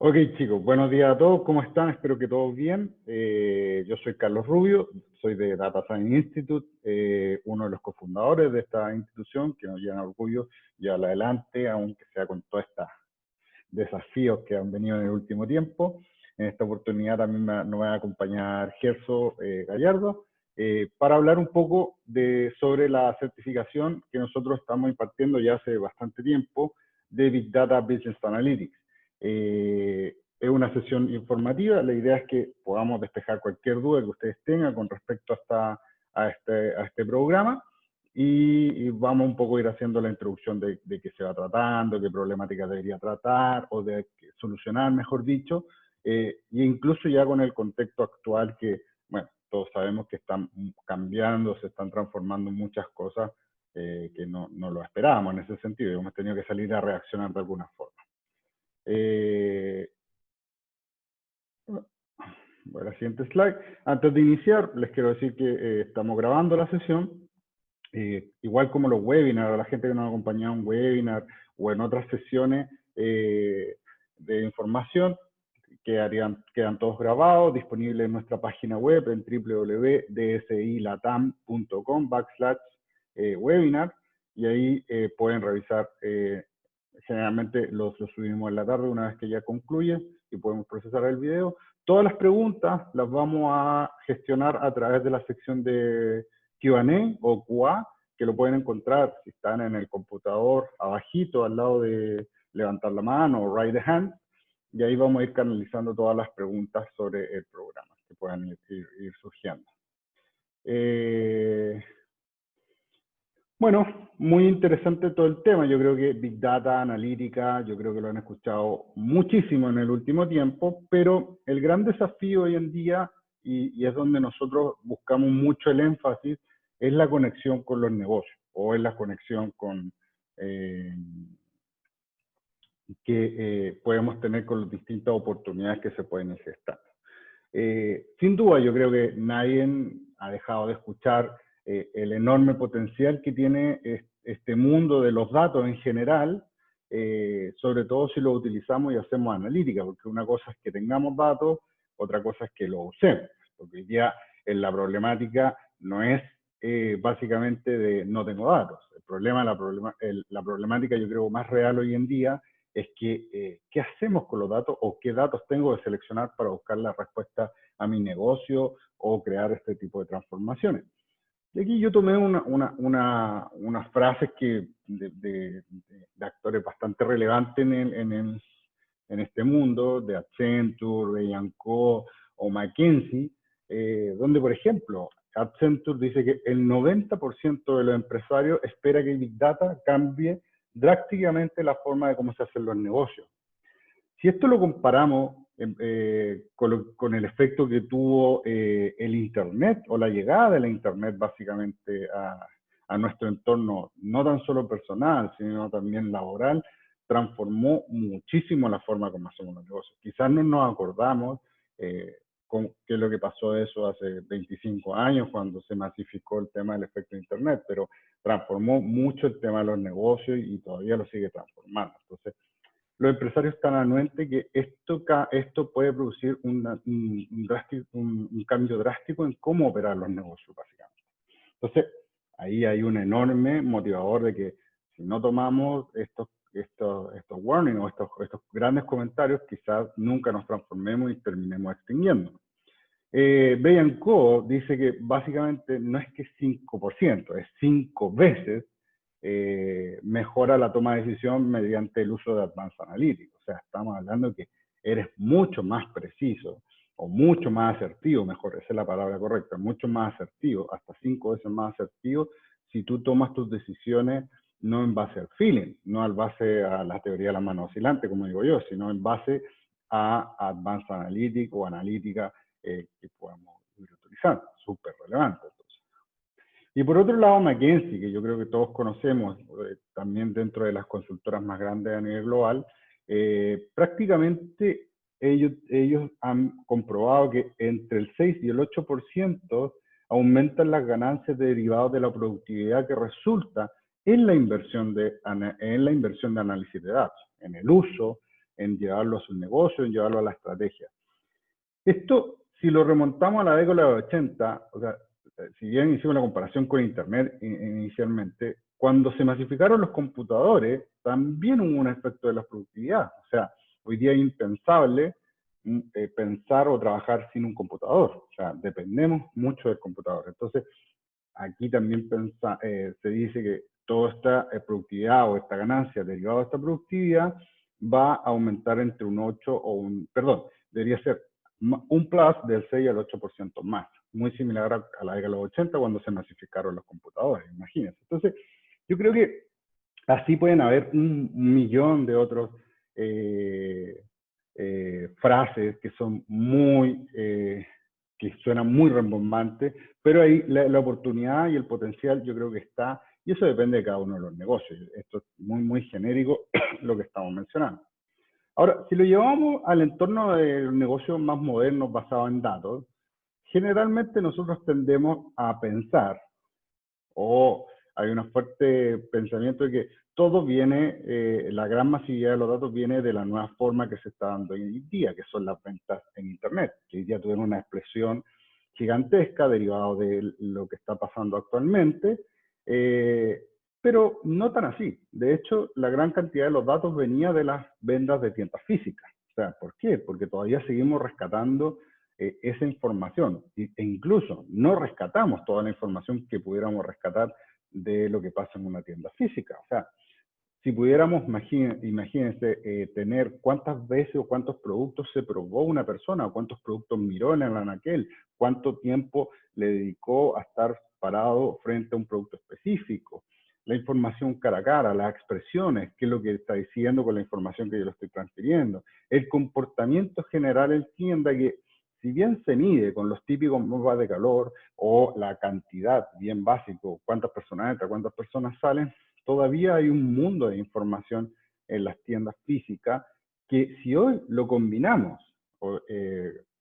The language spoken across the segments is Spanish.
Ok, chicos, buenos días a todos, ¿cómo están? Espero que todos bien. Yo soy Carlos Rubio, soy de Data Science Institute, uno de los cofundadores de esta institución, que nos llena orgullo llevarla adelante, aunque sea con todos estos desafíos que han venido en el último tiempo. En esta oportunidad también nos va a acompañar Gerso Gallardo, para hablar un poco sobre la certificación que nosotros estamos impartiendo ya hace bastante tiempo de Big Data Business Analytics. Es una sesión informativa, la idea es que podamos despejar cualquier duda que ustedes tengan con respecto a este programa y vamos un poco a ir haciendo la introducción de qué se va tratando, qué problemática debería tratar o de solucionar, mejor dicho, e incluso ya con el contexto actual que, bueno, todos sabemos que están cambiando, se están transformando muchas cosas que no lo esperábamos en ese sentido, y hemos tenido que salir a reaccionar de alguna forma. Bueno, la siguiente slide. Antes de iniciar, les quiero decir que estamos grabando la sesión. Igual como los webinars, a la gente que nos ha acompañado en webinar o en otras sesiones de información, quedan todos grabados, disponibles en nuestra página web en www.dsilatam.com/webinar, y ahí pueden revisar. Generalmente los subimos en la tarde una vez que ya concluye y podemos procesar el video. Todas las preguntas las vamos a gestionar a través de la sección de Q&A o QA, que lo pueden encontrar si están en el computador abajito al lado de levantar la mano o raise the hand, y ahí vamos a ir canalizando todas las preguntas sobre el programa que puedan ir surgiendo. Bueno, muy interesante todo el tema. Yo creo que Big Data, analítica, yo creo que lo han escuchado muchísimo en el último tiempo, pero el gran desafío hoy en día, y es donde nosotros buscamos mucho el énfasis, es la conexión con los negocios, o es la conexión con que podemos tener con las distintas oportunidades que se pueden gestar. Sin duda, yo creo que nadie ha dejado de escuchar el enorme potencial que tiene este mundo de los datos en general, sobre todo si lo utilizamos y hacemos analítica, porque una cosa es que tengamos datos, otra cosa es que lo usemos, porque hoy día en la problemática no es básicamente de no tengo datos. El problema, la problemática yo creo más real hoy en día es que qué hacemos con los datos o qué datos tengo que seleccionar para buscar la respuesta a mi negocio o crear este tipo de transformaciones. Y aquí yo tomé unas frases de actores bastante relevantes en este mundo, de Accenture, de Yanko o McKinsey, donde, por ejemplo, Accenture dice que el 90% de los empresarios espera que Big Data cambie drásticamente la forma de cómo se hacen los negocios. Si esto lo comparamos con el efecto que tuvo el Internet o la llegada de la Internet básicamente a nuestro entorno, no tan solo personal, sino también laboral, transformó muchísimo la forma como hacemos los negocios. Quizás no nos acordamos qué es lo que pasó eso hace 25 años cuando se masificó el tema del efecto de Internet, pero transformó mucho el tema de los negocios y todavía lo sigue transformando. Entonces, los empresarios están anuentes que esto puede producir un cambio drástico en cómo operar los negocios, básicamente. Entonces, ahí hay un enorme motivador de que si no tomamos estos warnings o estos grandes comentarios, quizás nunca nos transformemos y terminemos extinguiéndonos. Bain & Co. dice que básicamente no es que 5%, es 5 veces mejora la toma de decisión mediante el uso de Advanced Analytics. O sea, estamos hablando de que eres mucho más preciso o mucho más asertivo, mejor, esa es la palabra correcta, mucho más asertivo, hasta 5 veces más asertivo, si tú tomas tus decisiones no en base al feeling, no en base a la teoría de la mano oscilante, como digo yo, sino en base a Advanced Analytics o analítica que podemos ir utilizando. Súper relevante. Y por otro lado, McKinsey, que yo creo que todos conocemos, también dentro de las consultoras más grandes a nivel global, prácticamente ellos han comprobado que entre el 6 y el 8% aumentan las ganancias derivadas de la productividad que resulta en la inversión de análisis de datos, en el uso en llevarlo a su negocio, en llevarlo a la estrategia. Esto, si lo remontamos a la década de los 80, o sea, si bien hicimos la comparación con Internet inicialmente, cuando se masificaron los computadores, también hubo un aspecto de la productividad. O sea, hoy día es impensable pensar o trabajar sin un computador. O sea, dependemos mucho del computador. Entonces, aquí también se dice que toda esta productividad o esta ganancia derivada de esta productividad va a aumentar entre un 8 o un, perdón, debería ser un plus del 6 al 8% más, muy similar a la década de los 80 cuando se masificaron los computadores, imagínense. Entonces, yo creo que así pueden haber un millón de otros frases que son muy, que suenan muy rembombantes, pero ahí la oportunidad y el potencial yo creo que está, y eso depende de cada uno de los negocios. Esto es muy, muy genérico lo que estamos mencionando. Ahora, si lo llevamos al entorno de los negocios más modernos basados en datos, generalmente nosotros tendemos a pensar, o hay un fuerte pensamiento de que todo viene, la gran masividad de los datos viene de la nueva forma que se está dando hoy en día, que son las ventas en Internet, que hoy día tuvieron una explosión gigantesca derivado de lo que está pasando actualmente, pero no tan así. De hecho, la gran cantidad de los datos venía de las ventas de tiendas físicas. O sea, ¿por qué? Porque todavía seguimos rescatando esa información e incluso no rescatamos toda la información que pudiéramos rescatar de lo que pasa en una tienda física. O sea, si pudiéramos, imagínense, tener cuántas veces o cuántos productos se probó una persona, o cuántos productos miró en el anaquel, cuánto tiempo le dedicó a estar parado frente a un producto específico, la información cara a cara, las expresiones, qué es lo que está diciendo con la información que yo le estoy transfiriendo, el comportamiento general en tienda que, si bien se mide con los típicos mapas de calor o la cantidad bien básico, cuántas personas entran, cuántas personas salen, todavía hay un mundo de información en las tiendas físicas que si hoy lo combinamos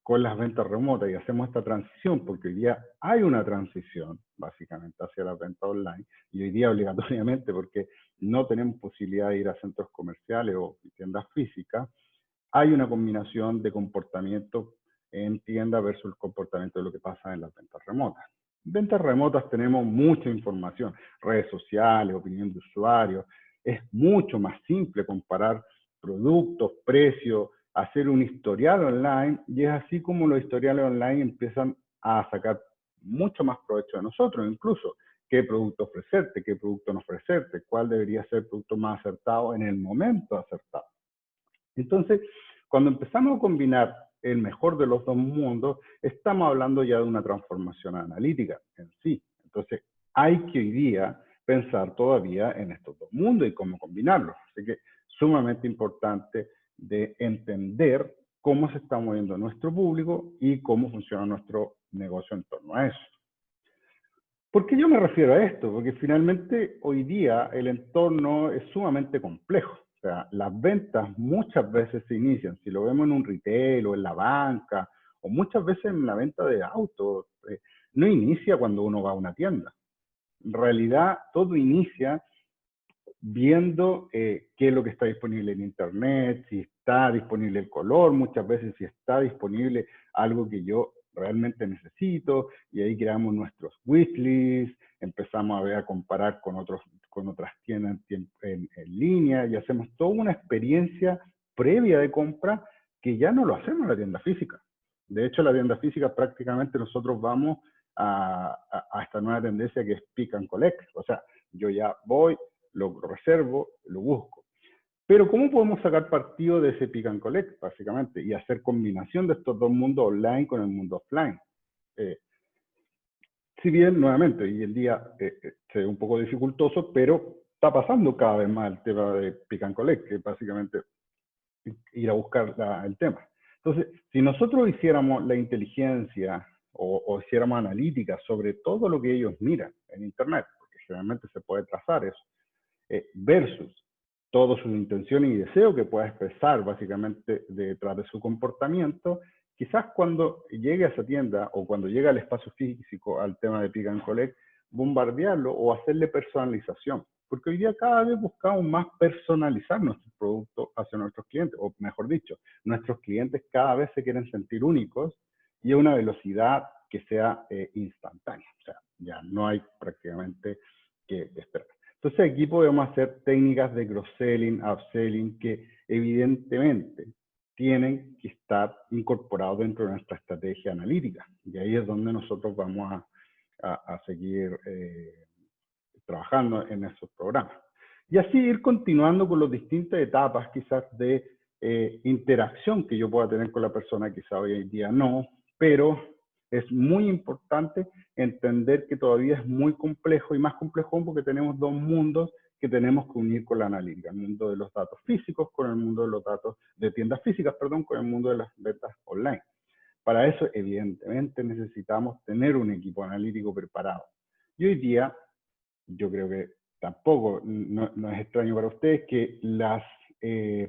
con las ventas remotas y hacemos esta transición, porque hoy día hay una transición básicamente hacia las ventas online, y hoy día obligatoriamente porque no tenemos posibilidad de ir a centros comerciales o tiendas físicas, hay una combinación de comportamiento en tienda versus el comportamiento de lo que pasa en las ventas remotas. En ventas remotas tenemos mucha información, redes sociales, opinión de usuarios, es mucho más simple comparar productos, precios, hacer un historial online, y es así como los historiales online empiezan a sacar mucho más provecho de nosotros, incluso qué producto ofrecerte, qué producto no ofrecerte, cuál debería ser el producto más acertado en el momento acertado. Entonces, cuando empezamos a combinar el mejor de los dos mundos, estamos hablando ya de una transformación analítica en sí. Entonces, hay que hoy día pensar todavía en estos dos mundos y cómo combinarlos. Así que sumamente importante de entender cómo se está moviendo nuestro público y cómo funciona nuestro negocio en torno a eso. ¿Por qué yo me refiero a esto? Porque finalmente hoy día el entorno es sumamente complejo. O sea, las ventas muchas veces se inician, si lo vemos en un retail o en la banca, o muchas veces en la venta de autos, no inicia cuando uno va a una tienda. En realidad, todo inicia viendo qué es lo que está disponible en Internet, si está disponible el color, muchas veces si está disponible algo que yo realmente necesito, y ahí creamos nuestros wishlists, empezamos a ver, a comparar con otras tiendas en línea, y hacemos toda una experiencia previa de compra que ya no lo hacemos en la tienda física. De hecho, la tienda física prácticamente nosotros vamos a esta nueva tendencia que es pick and collect. O sea, yo ya voy, lo reservo, lo busco. Pero ¿cómo podemos sacar partido de ese pick and collect, básicamente? Y hacer combinación de estos dos mundos online con el mundo offline. Si bien, nuevamente, hoy en día se ve un poco dificultoso, pero está pasando cada vez más el tema de pick and collect, que es básicamente ir a buscar el tema. Entonces, si nosotros hiciéramos la inteligencia o hiciéramos analítica sobre todo lo que ellos miran en Internet, porque generalmente se puede trazar eso, versus todas sus intenciones y deseos que pueda expresar básicamente detrás de su comportamiento, quizás cuando llegue a esa tienda o cuando llegue al espacio físico al tema de pick and collect, bombardearlo o hacerle personalización. porque hoy día cada vez buscamos más personalizar nuestro producto hacia nuestros clientes, o mejor dicho, nuestros clientes cada vez se quieren sentir únicos y a una velocidad que sea instantánea. O sea, ya no hay prácticamente que esperar. Entonces aquí podemos hacer técnicas de cross-selling, upselling, que evidentemente tienen que estar incorporados dentro de nuestra estrategia analítica. Y ahí es donde nosotros vamos a seguir trabajando en esos programas. Y así ir continuando con las distintas etapas quizás de interacción que yo pueda tener con la persona, quizá hoy en día no, pero es muy importante entender que todavía es muy complejo y más complejo porque tenemos dos mundos que tenemos que unir con la analítica, el mundo de los datos físicos con el mundo de los datos de tiendas físicas, perdón, con el mundo de las ventas online. Para eso, evidentemente, necesitamos tener un equipo analítico preparado. Y hoy día, yo creo que tampoco no es extraño para ustedes que las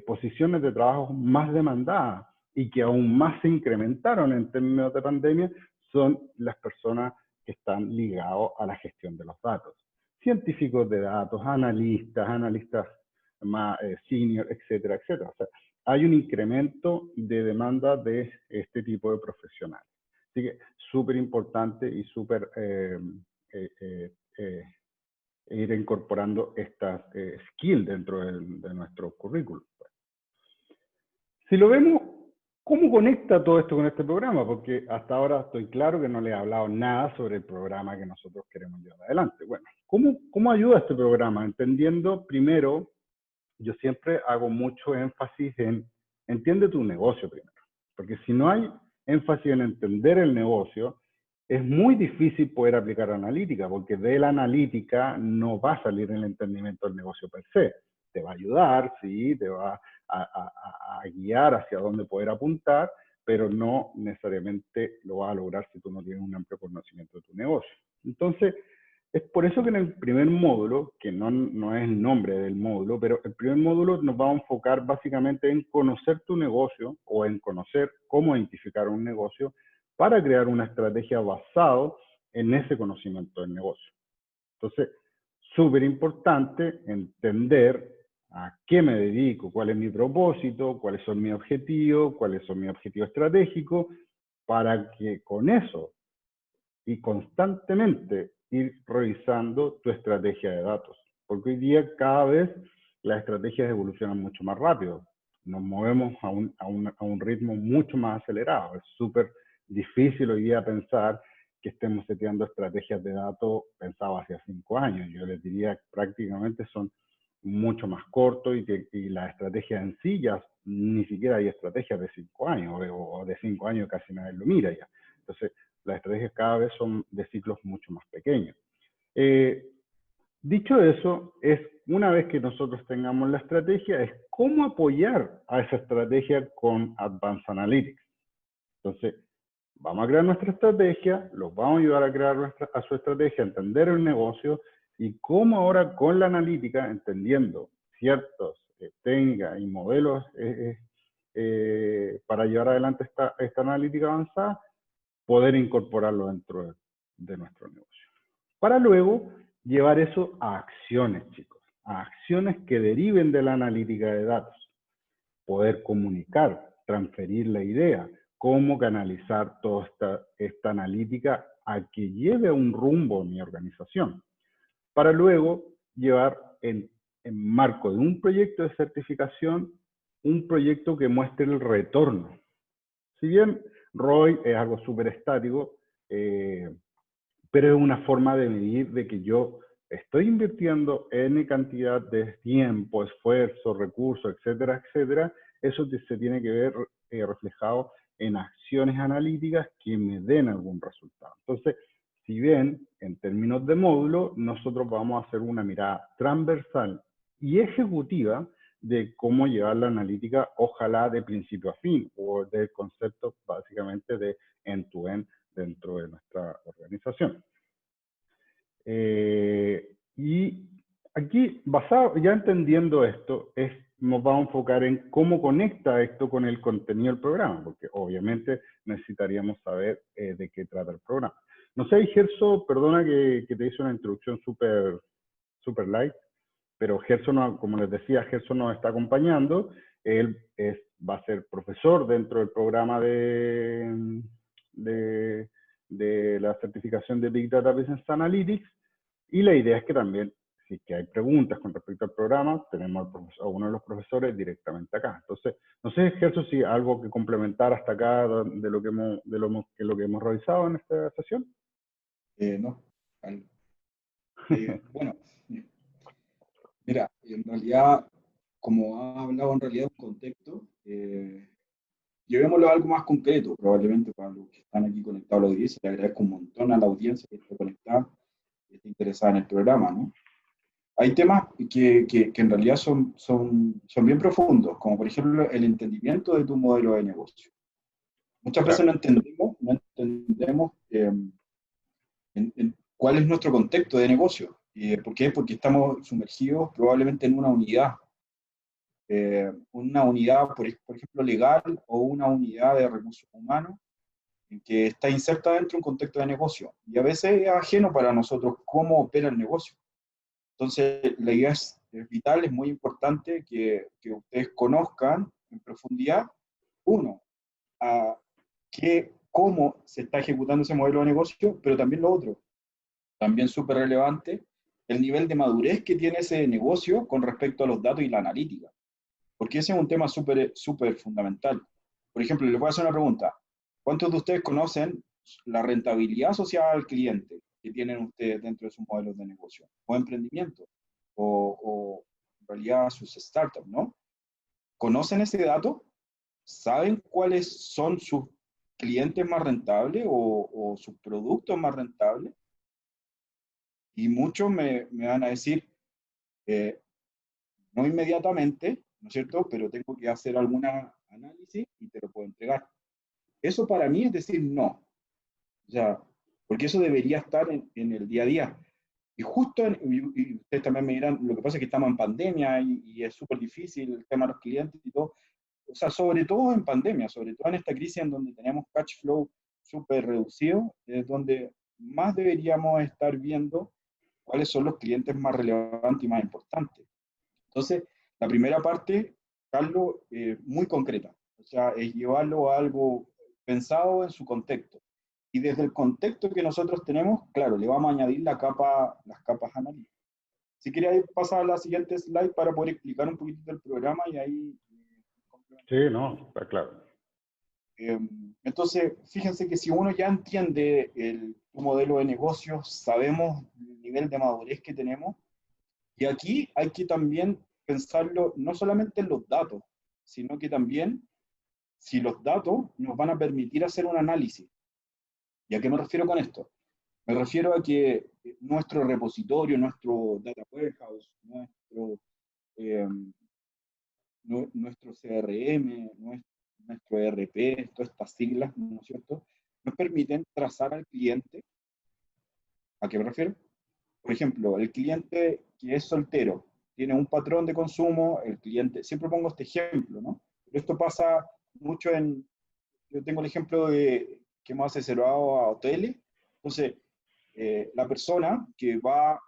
posiciones de trabajo más demandadas y que aún más se incrementaron en términos de pandemia son las personas que están ligados a la gestión de los datos. Científicos de datos, analistas más senior, etcétera, etcétera. O sea, hay un incremento de demanda de este tipo de profesionales. Así que súper importante y súper ir incorporando estas skills dentro de nuestro currículum. Si lo vemos, ¿cómo conecta todo esto con este programa? Porque hasta ahora estoy claro que no le he hablado nada sobre el programa que nosotros queremos llevar adelante. Bueno, ¿cómo ayuda este programa? Entendiendo primero, yo siempre hago mucho énfasis en entiende tu negocio primero. Porque si no hay énfasis en entender el negocio, es muy difícil poder aplicar analítica, porque de la analítica no va a salir el entendimiento del negocio per se. Te va a ayudar, sí, te va a guiar hacia dónde poder apuntar, pero no necesariamente lo vas a lograr si tú no tienes un amplio conocimiento de tu negocio. Entonces, es por eso que en el primer módulo, que no es el nombre del módulo, pero el primer módulo nos va a enfocar básicamente en conocer tu negocio o en conocer cómo identificar un negocio para crear una estrategia basado en ese conocimiento del negocio. Entonces, súper importante entender a qué me dedico, cuál es mi propósito, cuáles son mis objetivos estratégicos, para que con eso y constantemente ir revisando tu estrategia de datos. Porque hoy día cada vez las estrategias evolucionan mucho más rápido. Nos movemos a un ritmo mucho más acelerado. Es súper difícil hoy día pensar que estemos seteando estrategias de datos pensadas hacia 5 años. Yo les diría que prácticamente son mucho más cortos y las estrategias en sí ya ni siquiera hay estrategias de 5 años o de 5 años casi nadie lo mira ya. Entonces, las estrategias cada vez son de ciclos mucho más pequeños. Dicho eso, es una vez que nosotros tengamos la estrategia, es cómo apoyar a esa estrategia con Advanced Analytics. Entonces, vamos a crear nuestra estrategia, los vamos a ayudar a crear a su estrategia, a entender el negocio y cómo ahora con la analítica, entendiendo ciertas técnicas y modelos para llevar adelante esta analítica avanzada, poder incorporarlo dentro de nuestro negocio. Para luego llevar eso a acciones, chicos, a acciones que deriven de la analítica de datos. Poder comunicar, transferir la idea, cómo canalizar toda esta analítica a que lleve a un rumbo en mi organización. Para luego llevar en marco de un proyecto de certificación, un proyecto que muestre el retorno. Si bien ROI es algo súper estático, pero es una forma de medir de que yo estoy invirtiendo N cantidad de tiempo, esfuerzo, recursos, etcétera, etcétera. Eso se tiene que ver reflejado en acciones analíticas que me den algún resultado. Entonces, si bien en términos de módulo, nosotros vamos a hacer una mirada transversal y ejecutiva de cómo llevar la analítica, ojalá de principio a fin, o del concepto básicamente de end-to-end dentro de nuestra organización. Y aquí, ya entendiendo esto, nos vamos a enfocar en cómo conecta esto con el contenido del programa, porque obviamente necesitaríamos saber de qué trata el programa. No sé, Gerso, perdona que te hice una introducción súper light. pero Gerson, como les decía, Gerson nos está acompañando. Él va a ser profesor dentro del programa de, de la certificación de Big Data Business Analytics, y la idea es que también, si que hay preguntas con respecto al programa, tenemos a uno de los profesores directamente acá. Entonces, no sé, Gerson, si algo que complementar hasta acá de lo que hemos revisado en esta sesión. No. Bueno, mira, en realidad, como ha hablado en realidad de un contexto, llevémoslo a algo más concreto, probablemente para los que están aquí conectados a la audiencia. Le agradezco un montón a la audiencia que esté conectada, que esté interesada en el programa, ¿no? Hay temas que en realidad son bien profundos, como por ejemplo el entendimiento de tu modelo de negocio. Muchas veces Claro. no entendemos cuál es nuestro contexto de negocio. ¿Por qué? Porque estamos sumergidos probablemente en una unidad, por ejemplo, legal o una unidad de recursos humanos en que está inserta dentro de un contexto de negocio. Y a veces es ajeno para nosotros cómo opera el negocio. Entonces, la idea es vital, es muy importante que ustedes conozcan en profundidad, uno, a cómo se está ejecutando ese modelo de negocio, pero también lo otro, también súper relevante, el nivel de madurez que tiene ese negocio con respecto a los datos y la analítica. Porque ese es un tema súper fundamental. Por ejemplo, les voy a hacer una pregunta. ¿Cuántos de ustedes conocen la rentabilidad asociada al cliente que tienen ustedes dentro de sus modelos de negocio o emprendimiento? O en realidad sus startups, ¿no? ¿Conocen ese dato? ¿Saben cuáles son sus clientes más rentables o sus productos más rentables? Y muchos me van a decir, eh, no inmediatamente, ¿no es cierto? Pero tengo que hacer alguna análisis y te lo puedo entregar. Eso para mí es decir no. O sea, porque eso debería estar en el día a día. Y justo, y ustedes también me dirán, lo que pasa es que estamos en pandemia y es súper difícil el tema de los clientes y todo. O sea, sobre todo en pandemia, sobre todo en esta crisis en donde tenemos cash flow súper reducido, es donde más deberíamos estar viendo cuáles son los clientes más relevantes y más importantes. Entonces, la primera parte, Carlos, muy concreta. O sea, es llevarlo a algo pensado en su contexto. Y desde el contexto que nosotros tenemos, claro, le vamos a añadir las capas analíticas. Si quería pasar a la siguiente slide para poder explicar un poquito del programa y ahí... Sí, no, está claro. Entonces, fíjense que si uno ya entiende el modelo de negocios, sabemos el nivel de madurez que tenemos, y aquí hay que también pensarlo no solamente en los datos, sino que también si los datos nos van a permitir hacer un análisis. ¿Y a qué me refiero con esto? Me refiero a que nuestro repositorio, nuestro data warehouse, eh, nuestro CRM, nuestro ERP, todas estas siglas, ¿no es cierto?, nos permiten trazar al cliente. ¿A qué me refiero? Por ejemplo, el cliente que es soltero tiene un patrón de consumo, el cliente, siempre pongo este ejemplo, ¿no? Pero esto pasa mucho yo tengo el ejemplo de que hemos asesorado a hoteles. Entonces, la persona que va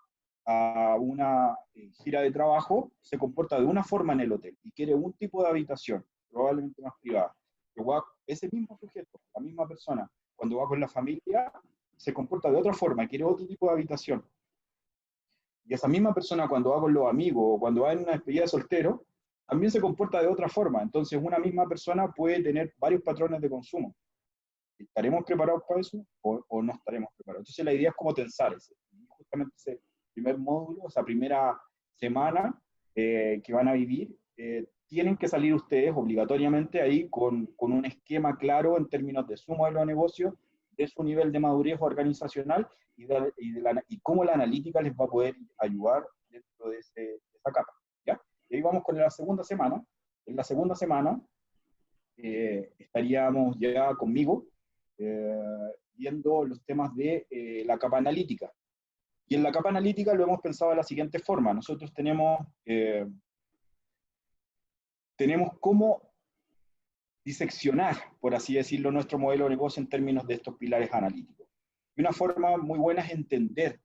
a una gira de trabajo se comporta de una forma en el hotel y quiere un tipo de habitación, probablemente más privada. Ese mismo sujeto, la misma persona, cuando va con la familia, se comporta de otra forma, quiere otro tipo de habitación. Y esa misma persona cuando va con los amigos o cuando va en una despedida de soltero, también se comporta de otra forma. Entonces una misma persona puede tener varios patrones de consumo. ¿Estaremos preparados para eso o no estaremos preparados? Entonces la idea es cómo tensar justamente ese primer módulo, esa primera semana que van a vivir. Tienen que salir ustedes obligatoriamente ahí con un esquema claro en términos de su modelo de negocio, de su nivel de madurez organizacional y cómo la analítica les va a poder ayudar dentro de esa capa. ¿Ya? Y ahí vamos con la segunda semana. En la segunda semana estaríamos ya conmigo viendo los temas de la capa analítica. Y en la capa analítica lo hemos pensado de la siguiente forma. Nosotros tenemos cómo diseccionar, por así decirlo, nuestro modelo de negocio en términos de estos pilares analíticos. Y una forma muy buena es entender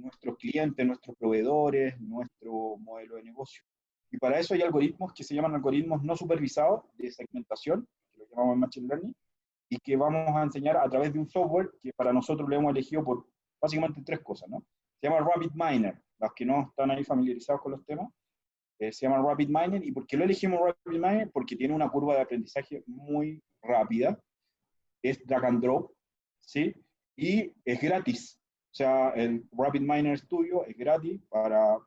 nuestros clientes, nuestros proveedores, nuestro modelo de negocio. Y para eso hay algoritmos que se llaman algoritmos no supervisados de segmentación, que lo llamamos Machine Learning, y que vamos a enseñar a través de un software que para nosotros lo hemos elegido por básicamente tres cosas, ¿no? Se llama RapidMiner, los que no están ahí familiarizados con los temas, se llama RapidMiner. ¿Y por qué lo elegimos RapidMiner? Porque tiene una curva de aprendizaje muy rápida, es drag and drop, ¿sí? Y es gratis. O sea, el RapidMiner Studio es gratis para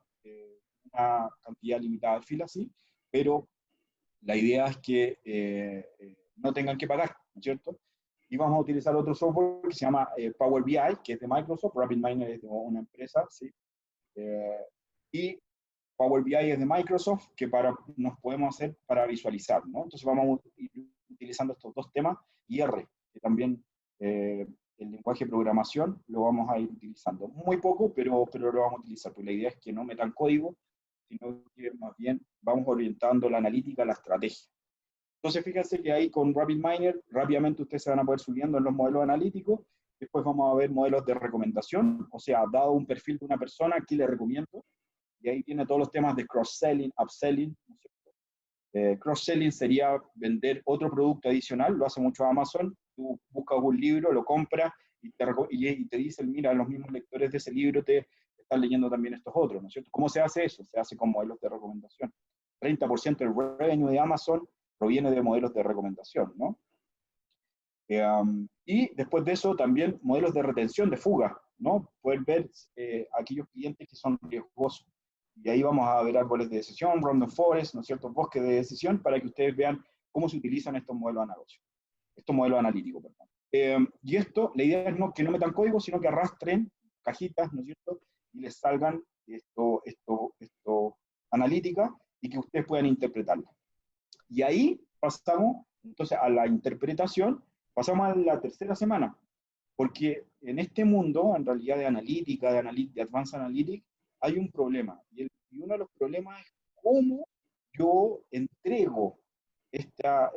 una cantidad limitada de filas, ¿sí? Pero la idea es que no tengan que pagar, ¿no es cierto? Y vamos a utilizar otro software que se llama Power BI, que es de Microsoft. RapidMiner es de una empresa, ¿sí? Y Power BI es de Microsoft, que nos podemos hacer para visualizar, ¿no? Entonces vamos a ir utilizando estos dos temas, y R, que también el lenguaje de programación lo vamos a ir utilizando. Muy poco, pero lo vamos a utilizar, porque la idea es que no metan código, sino que más bien vamos orientando la analítica a la estrategia. Entonces fíjense que ahí con RapidMiner rápidamente ustedes se van a poder subiendo en los modelos analíticos. Después vamos a ver modelos de recomendación, o sea, dado un perfil de una persona, ¿qué le recomiendo? Y ahí tiene todos los temas de cross-selling, upselling, ¿no es cierto? Cross-selling sería vender otro producto adicional, lo hace mucho Amazon. Tú buscas un libro, lo compras y te dicen, mira, los mismos lectores de ese libro te están leyendo también estos otros, ¿no es cierto? ¿Cómo se hace eso? Se hace con modelos de recomendación. 30% del revenue de Amazon proviene de modelos de recomendación, ¿no? Y después de eso también modelos de retención, de fuga, ¿no? Pueden ver aquellos clientes que son riesgosos. Y ahí vamos a ver árboles de decisión, random forest, ¿no es cierto? Bosques de decisión, para que ustedes vean cómo se utilizan estos modelos de negocio, estos modelos analíticos, perdón. Y esto, la idea es que no metan código, sino que arrastren cajitas, ¿no es cierto? Y les salgan esto analítica, y que ustedes puedan interpretarla. Y ahí pasamos, entonces, a la interpretación, pasamos a la tercera semana, porque en este mundo, en realidad de analítica, de Advanced Analytics, hay un problema, y uno de los problemas es cómo yo entrego esta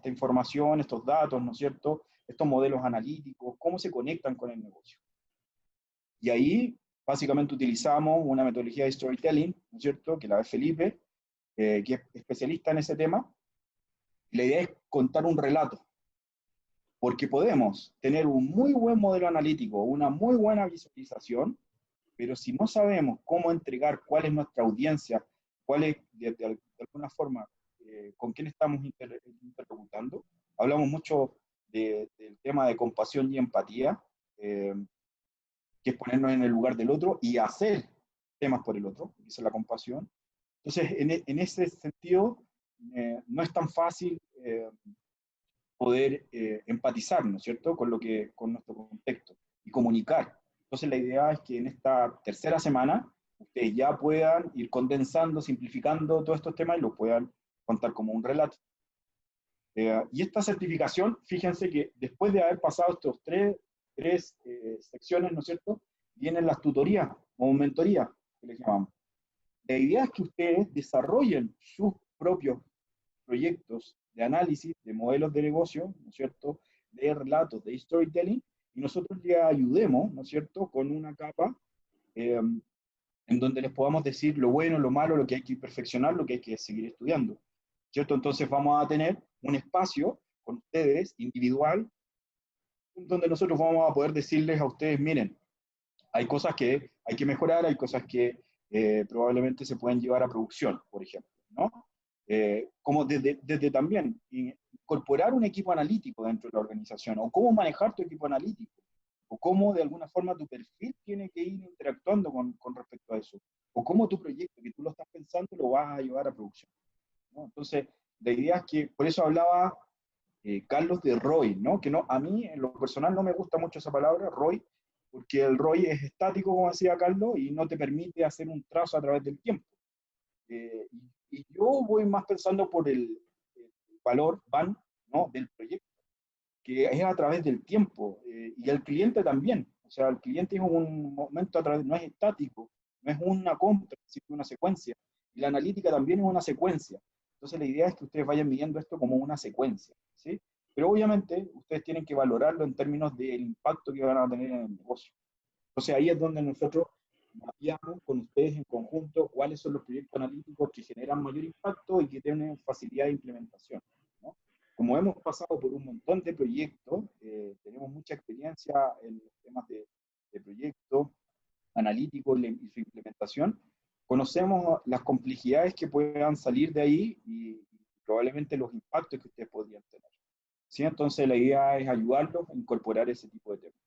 información, estos datos, ¿no es cierto?, estos modelos analíticos, cómo se conectan con el negocio. Y ahí, básicamente, utilizamos una metodología de storytelling, ¿no es cierto?, que la ve Felipe, que es especialista en ese tema. La idea es contar un relato, porque podemos tener un muy buen modelo analítico, una muy buena visualización, pero si no sabemos cómo entregar cuál es nuestra audiencia, cuál es, de alguna forma, con quién estamos interlocutando. Hablamos mucho del tema de compasión y empatía, que es ponernos en el lugar del otro y hacer temas por el otro, esa es la compasión. Entonces, en ese sentido, no es tan fácil poder empatizar, ¿no es cierto?, con nuestro contexto y comunicar. Entonces la idea es que en esta tercera semana ustedes ya puedan ir condensando, simplificando todos estos temas y los puedan contar como un relato. Y esta certificación, fíjense que después de haber pasado estos tres secciones, ¿no es cierto?, vienen las tutorías o mentorías, que les llamamos. La idea es que ustedes desarrollen sus propios proyectos de análisis de modelos de negocio, ¿no es cierto?, de relatos, de storytelling, y nosotros les ayudemos, ¿no es cierto?, con una capa en donde les podamos decir lo bueno, lo malo, lo que hay que perfeccionar, lo que hay que seguir estudiando, ¿cierto? Entonces vamos a tener un espacio con ustedes, individual, donde nosotros vamos a poder decirles a ustedes, miren, hay cosas que hay que mejorar, hay cosas que probablemente se pueden llevar a producción, por ejemplo, ¿no? Como desde también incorporar un equipo analítico dentro de la organización, o cómo manejar tu equipo analítico, o cómo de alguna forma tu perfil tiene que ir interactuando con respecto a eso, o cómo tu proyecto, que tú lo estás pensando, lo vas a llevar a producción, ¿no? Entonces, la idea es que, por eso hablaba Carlos de ROI, ¿no? Que no, a mí en lo personal no me gusta mucho esa palabra, ROI, porque el ROI es estático, como decía Carlos, y no te permite hacer un trazo a través del tiempo. Y yo voy más pensando por el valor VAN, ¿no?, del proyecto, que es a través del tiempo, y el cliente también. O sea, el cliente es un momento a través, no es estático, no es una compra, sino una secuencia. Y la analítica también es una secuencia. Entonces la idea es que ustedes vayan midiendo esto como una secuencia, ¿sí? Pero obviamente ustedes tienen que valorarlo en términos del impacto que van a tener en el negocio. Entonces ahí es donde nosotros mapeamos con ustedes en conjunto cuáles son los proyectos analíticos que generan mayor impacto y que tienen facilidad de implementación, ¿no? Como hemos pasado por un montón de proyectos, tenemos mucha experiencia en los temas de proyectos analíticos y su implementación, conocemos las complejidades que puedan salir de ahí y probablemente los impactos que ustedes podrían tener. ¿Sí? Entonces la idea es ayudarlos a incorporar ese tipo de temas.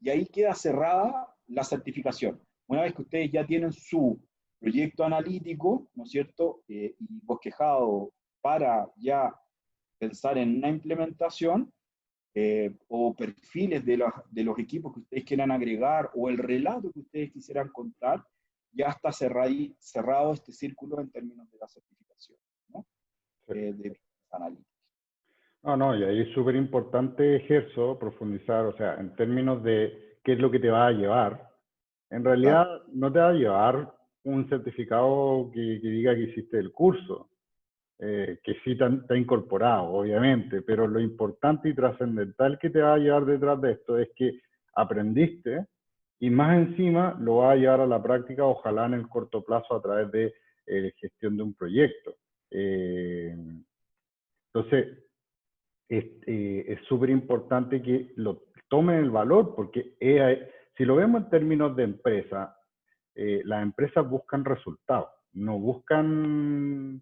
Y ahí queda cerrada la certificación. Una vez que ustedes ya tienen su proyecto analítico, ¿no es cierto? Y bosquejado para ya pensar en una implementación, o perfiles de los equipos que ustedes quieran agregar, o el relato que ustedes quisieran contar, ya está cerrado este círculo en términos de la certificación, ¿no? Sí. De analítica. No, y ahí es súper importante, Gerso, profundizar, o sea, en términos de qué es lo que te va a llevar. En realidad, Claro. no te va a llevar un certificado que diga que hiciste el curso, que sí te ha incorporado, obviamente, pero lo importante y trascendental que te va a llevar detrás de esto es que aprendiste y más encima lo vas a llevar a la práctica, ojalá en el corto plazo a través de gestión de un proyecto. Entonces, es súper importante que lo tomen el valor, porque si lo vemos en términos de empresa, las empresas buscan resultados, no buscan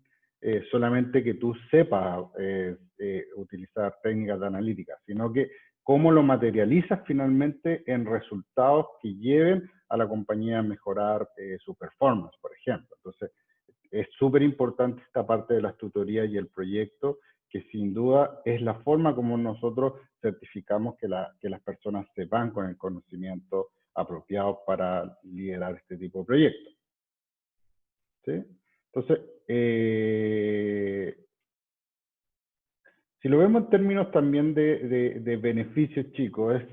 solamente que tú sepas utilizar técnicas de analítica, sino que cómo lo materializas finalmente en resultados que lleven a la compañía a mejorar su performance, por ejemplo. Entonces, es súper importante esta parte de las tutorías y el proyecto, que sin duda es la forma como nosotros certificamos que las personas se van con el conocimiento apropiado para liderar este tipo de proyectos. ¿Sí? Entonces, si lo vemos en términos también de beneficios, chicos, es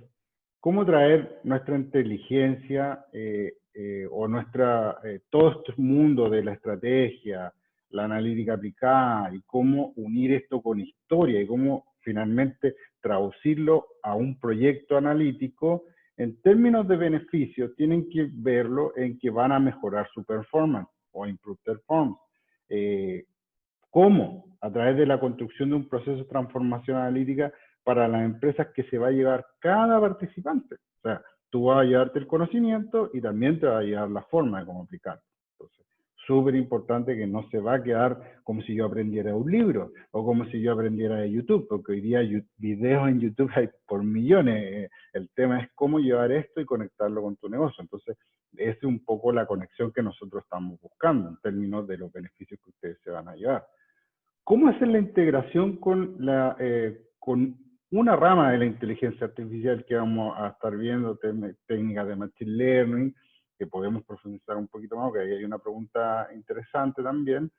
cómo traer nuestra inteligencia o todo este mundo de la estrategia, la analítica aplicada y cómo unir esto con historia y cómo finalmente traducirlo a un proyecto analítico. En términos de beneficios, tienen que verlo en que van a mejorar su performance o improve performance. ¿Cómo? A través de la construcción de un proceso de transformación analítica para las empresas que se va a llevar cada participante. O sea, tú vas a llevarte el conocimiento y también te va a llevar la forma de cómo aplicarlo. Entonces, súper importante que no se va a quedar como si yo aprendiera un libro o como si yo aprendiera de YouTube, porque hoy día videos en YouTube hay por millones. El tema es cómo llevar esto y conectarlo con tu negocio. Entonces, esa es un poco la conexión que nosotros estamos buscando en términos de los beneficios que ustedes se van a llevar. ¿Cómo hacer la integración con una rama de la inteligencia artificial que vamos a estar viendo, técnicas de Machine Learning, que podemos profundizar un poquito más, porque ahí hay una pregunta interesante también,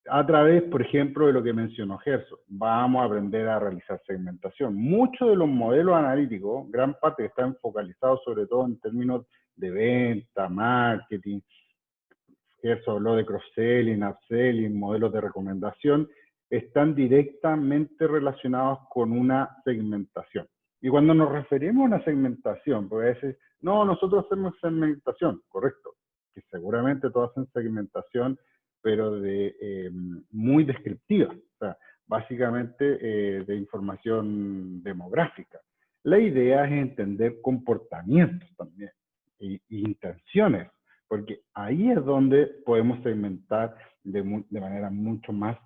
a través, por ejemplo, de lo que mencionó Gerso? Vamos a aprender a realizar segmentación. Muchos de los modelos analíticos, gran parte que están focalizados sobre todo en términos de venta, marketing, Gerso habló de cross-selling, upselling, modelos de recomendación, están directamente relacionados con una segmentación. Y cuando nos referimos a una segmentación, porque a veces, no, nosotros hacemos segmentación, correcto, que seguramente todos hacen segmentación, pero muy descriptiva, o sea, básicamente de información demográfica. La idea es entender comportamientos también, e intenciones, porque ahí es donde podemos segmentar de manera mucho más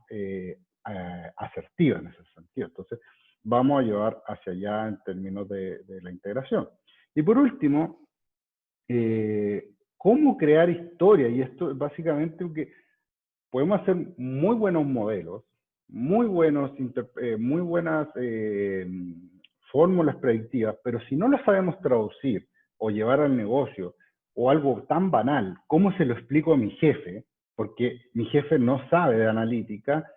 asertiva en ese sentido. Entonces, vamos a llevar hacia allá en términos de la integración. Y por último, ¿cómo crear historia? Y esto es básicamente que podemos hacer muy buenos modelos, muy buenas fórmulas predictivas, pero si no las sabemos traducir o llevar al negocio, o algo tan banal, ¿cómo se lo explico a mi jefe? Porque mi jefe no sabe de analítica.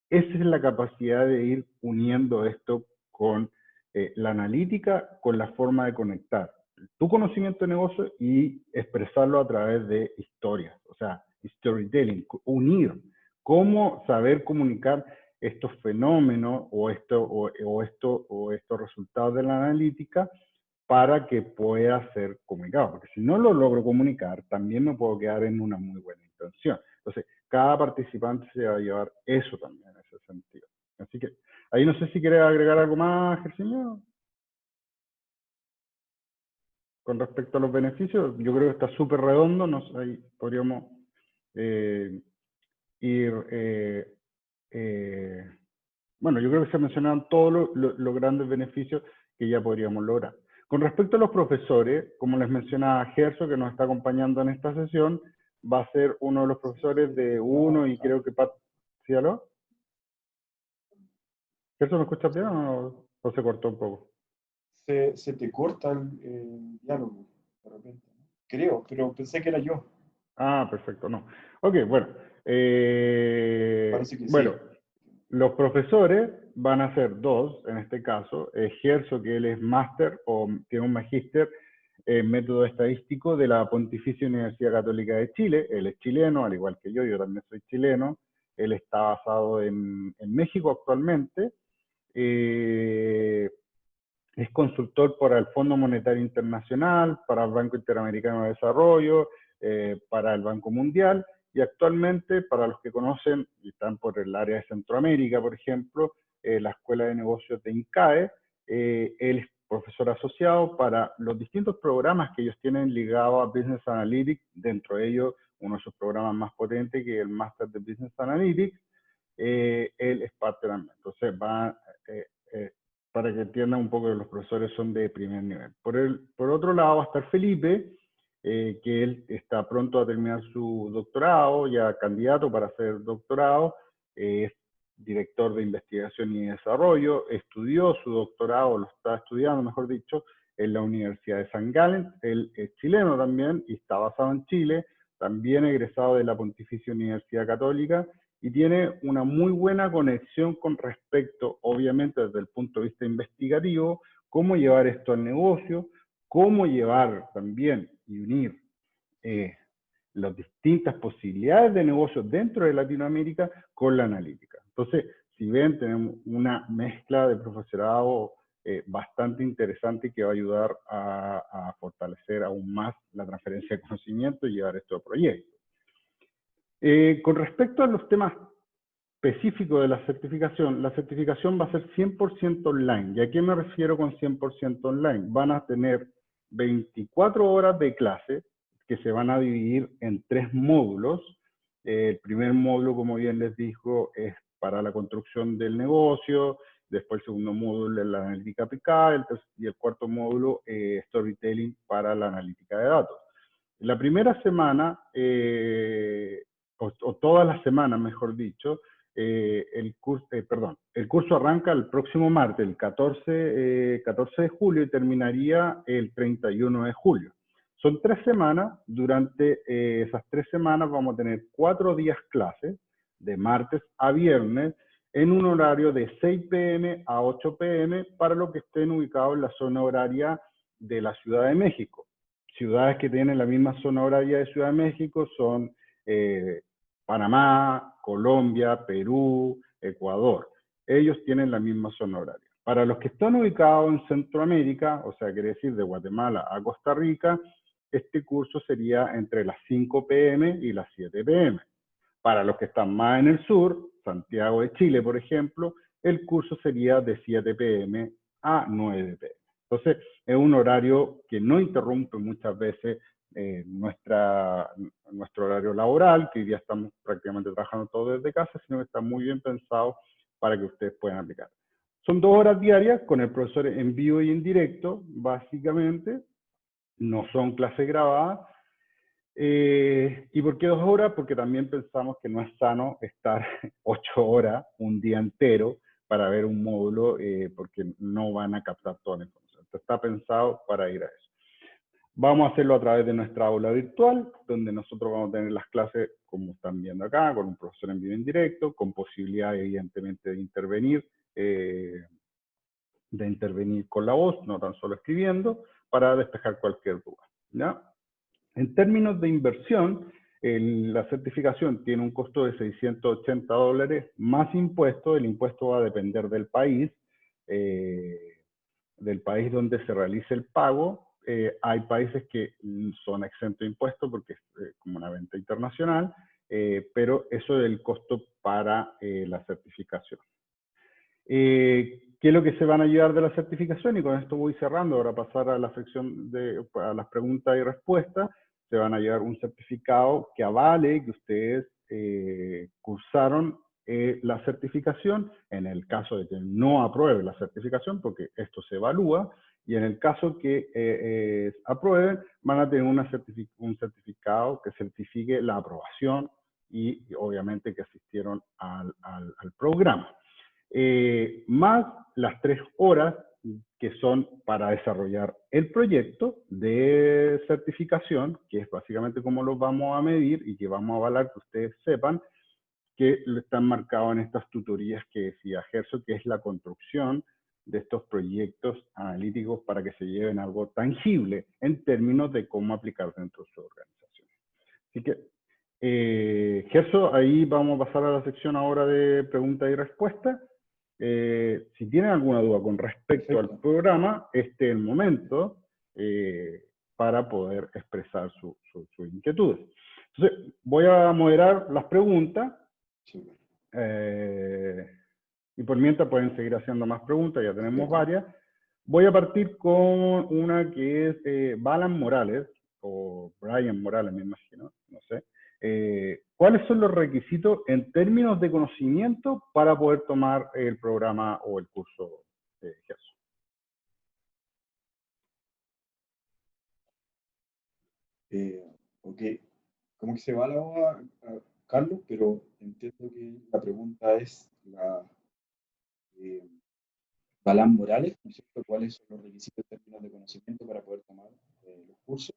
Esa es la capacidad de ir uniendo esto con la analítica, con la forma de conectar tu conocimiento de negocio y expresarlo a través de historias, o sea, storytelling, unir, cómo saber comunicar estos fenómenos o estos resultados de la analítica para que pueda ser comunicado, porque si no lo logro comunicar, también me puedo quedar en una muy buena intención. Entonces, cada participante se va a llevar eso también en ese sentido. Así que, ahí no sé si quieres agregar algo más, Gersimio, con respecto a los beneficios. Yo creo que está súper redondo, ahí podríamos ir... bueno, yo creo que se mencionaron todos los grandes beneficios que ya podríamos lograr. Con respecto a los profesores, como les mencionaba Gerso, que nos está acompañando en esta sesión, va a ser uno de los profesores de uno y creo que ¿sí, aló? ¿Gerso me escucha bien o se cortó un poco? Se te corta el diálogo de repente, ¿no? Creo, pero pensé que era yo. Ah, perfecto, no. Ok, bueno. Parece que Bueno, sí. los profesores van a ser dos, en este caso. Gerso, que él es máster o tiene un magíster en método estadístico de la Pontificia Universidad Católica de Chile. Él es chileno, al igual que yo también soy chileno. Él está basado en México actualmente. Es consultor para el Fondo Monetario Internacional, para el Banco Interamericano de Desarrollo, para el Banco Mundial, y actualmente, para los que conocen y están por el área de Centroamérica, por ejemplo, la Escuela de Negocios de INCAE, él es profesor asociado para los distintos programas que ellos tienen ligados a Business Analytics, dentro de ellos uno de sus programas más potentes, que es el Master de Business Analytics. Él es parte también. Entonces va, para que entiendan un poco que los profesores son de primer nivel. Por otro lado va a estar Felipe, que él está pronto a terminar su doctorado, ya candidato para hacer doctorado, es director de investigación y desarrollo, estudió su doctorado, lo está estudiando, mejor dicho, en la Universidad de San Gallen. Él es chileno también y está basado en Chile, también egresado de la Pontificia Universidad Católica, y tiene una muy buena conexión con respecto, obviamente desde el punto de vista investigativo, cómo llevar esto al negocio, cómo llevar también y unir las distintas posibilidades de negocio dentro de Latinoamérica con la analítica. Entonces, si ven, tenemos una mezcla de profesorado bastante interesante que va a ayudar a fortalecer aún más la transferencia de conocimiento y llevar esto a proyectos. Con respecto a los temas específicos de la certificación va a ser 100% online. ¿Y a qué me refiero con 100% online? Van a tener 24 horas de clase que se van a dividir en 3 módulos. El primer módulo, como bien les dijo, es para la construcción del negocio. Después el segundo módulo es la analítica aplicada. Y el cuarto módulo, storytelling para la analítica de datos. La primera semana, o todas las semanas, mejor dicho, el curso arranca el próximo martes, el 14 de julio, y terminaría el 31 de julio. Son 3 semanas. Durante esas 3 semanas vamos a tener 4 días clases, de martes a viernes, en un horario de 6 p.m. a 8 p.m. para los que estén ubicados en la zona horaria de la Ciudad de México. Ciudades que tienen la misma zona horaria de Ciudad de México son Panamá, Colombia, Perú, Ecuador. Ellos tienen la misma zona horaria. Para los que están ubicados en Centroamérica, o sea, quiere decir de Guatemala a Costa Rica, este curso sería entre las 5 p.m. y las 7 p.m. Para los que están más en el sur, Santiago de Chile, por ejemplo, el curso sería de 7 p.m. a 9 p.m. Entonces, es un horario que no interrumpe muchas veces nuestro horario laboral, que hoy día estamos prácticamente trabajando todo desde casa, sino que está muy bien pensado para que ustedes puedan aplicar. Son 2 horas diarias con el profesor en vivo y en directo, básicamente. No son clases grabadas. ¿Y por qué 2 horas? Porque también pensamos que no es sano estar 8 horas un día entero para ver un módulo, porque no van a captar toda la información. Entonces, está pensado para ir a eso. Vamos a hacerlo a través de nuestra aula virtual, donde nosotros vamos a tener las clases, como están viendo acá, con un profesor en vivo en directo, con posibilidad, evidentemente, de intervenir con la voz, no tan solo escribiendo, para despejar cualquier duda, ¿ya? En términos de inversión, la certificación tiene un costo de $680 más impuestos. El impuesto va a depender del país. del país donde se realice el pago. Hay países que son exentos de impuestos porque es como una venta internacional, pero eso es el costo para la certificación. ¿Qué es lo que se van a llevar de la certificación? Y con esto voy cerrando, ahora pasar a la sección a las preguntas y respuestas. Se van a llevar un certificado que avale que ustedes cursaron la certificación, en el caso de que no apruebe la certificación, porque esto se evalúa, y en el caso que aprueben, van a tener un certificado que certifique la aprobación y obviamente que asistieron al programa. Más las 3 horas que son para desarrollar el proyecto de certificación, que es básicamente cómo lo vamos a medir y que vamos a avalar que ustedes sepan que están marcados en estas tutorías que decía Gerso, que es la construcción de estos proyectos analíticos para que se lleven algo tangible en términos de cómo aplicar dentro de su organización. Así que, Gerso, ahí vamos a pasar a la sección ahora de preguntas y respuestas. Si tienen alguna duda con respecto al programa, este es el momento para poder expresar sus inquietudes. Entonces, voy a moderar las preguntas. Y por mientras pueden seguir haciendo más preguntas, ya tenemos varias. Voy a partir con una que es Balan Morales, o Brian Morales, me imagino, no sé. ¿Cuáles son los requisitos en términos de conocimiento para poder tomar el programa o el curso de Gerso? Ok, como que se va la hoja, Carlos, pero entiendo que la pregunta es Balán Morales, ¿no es cierto? ¿Cuáles son los requisitos en términos de conocimiento para poder tomar los cursos?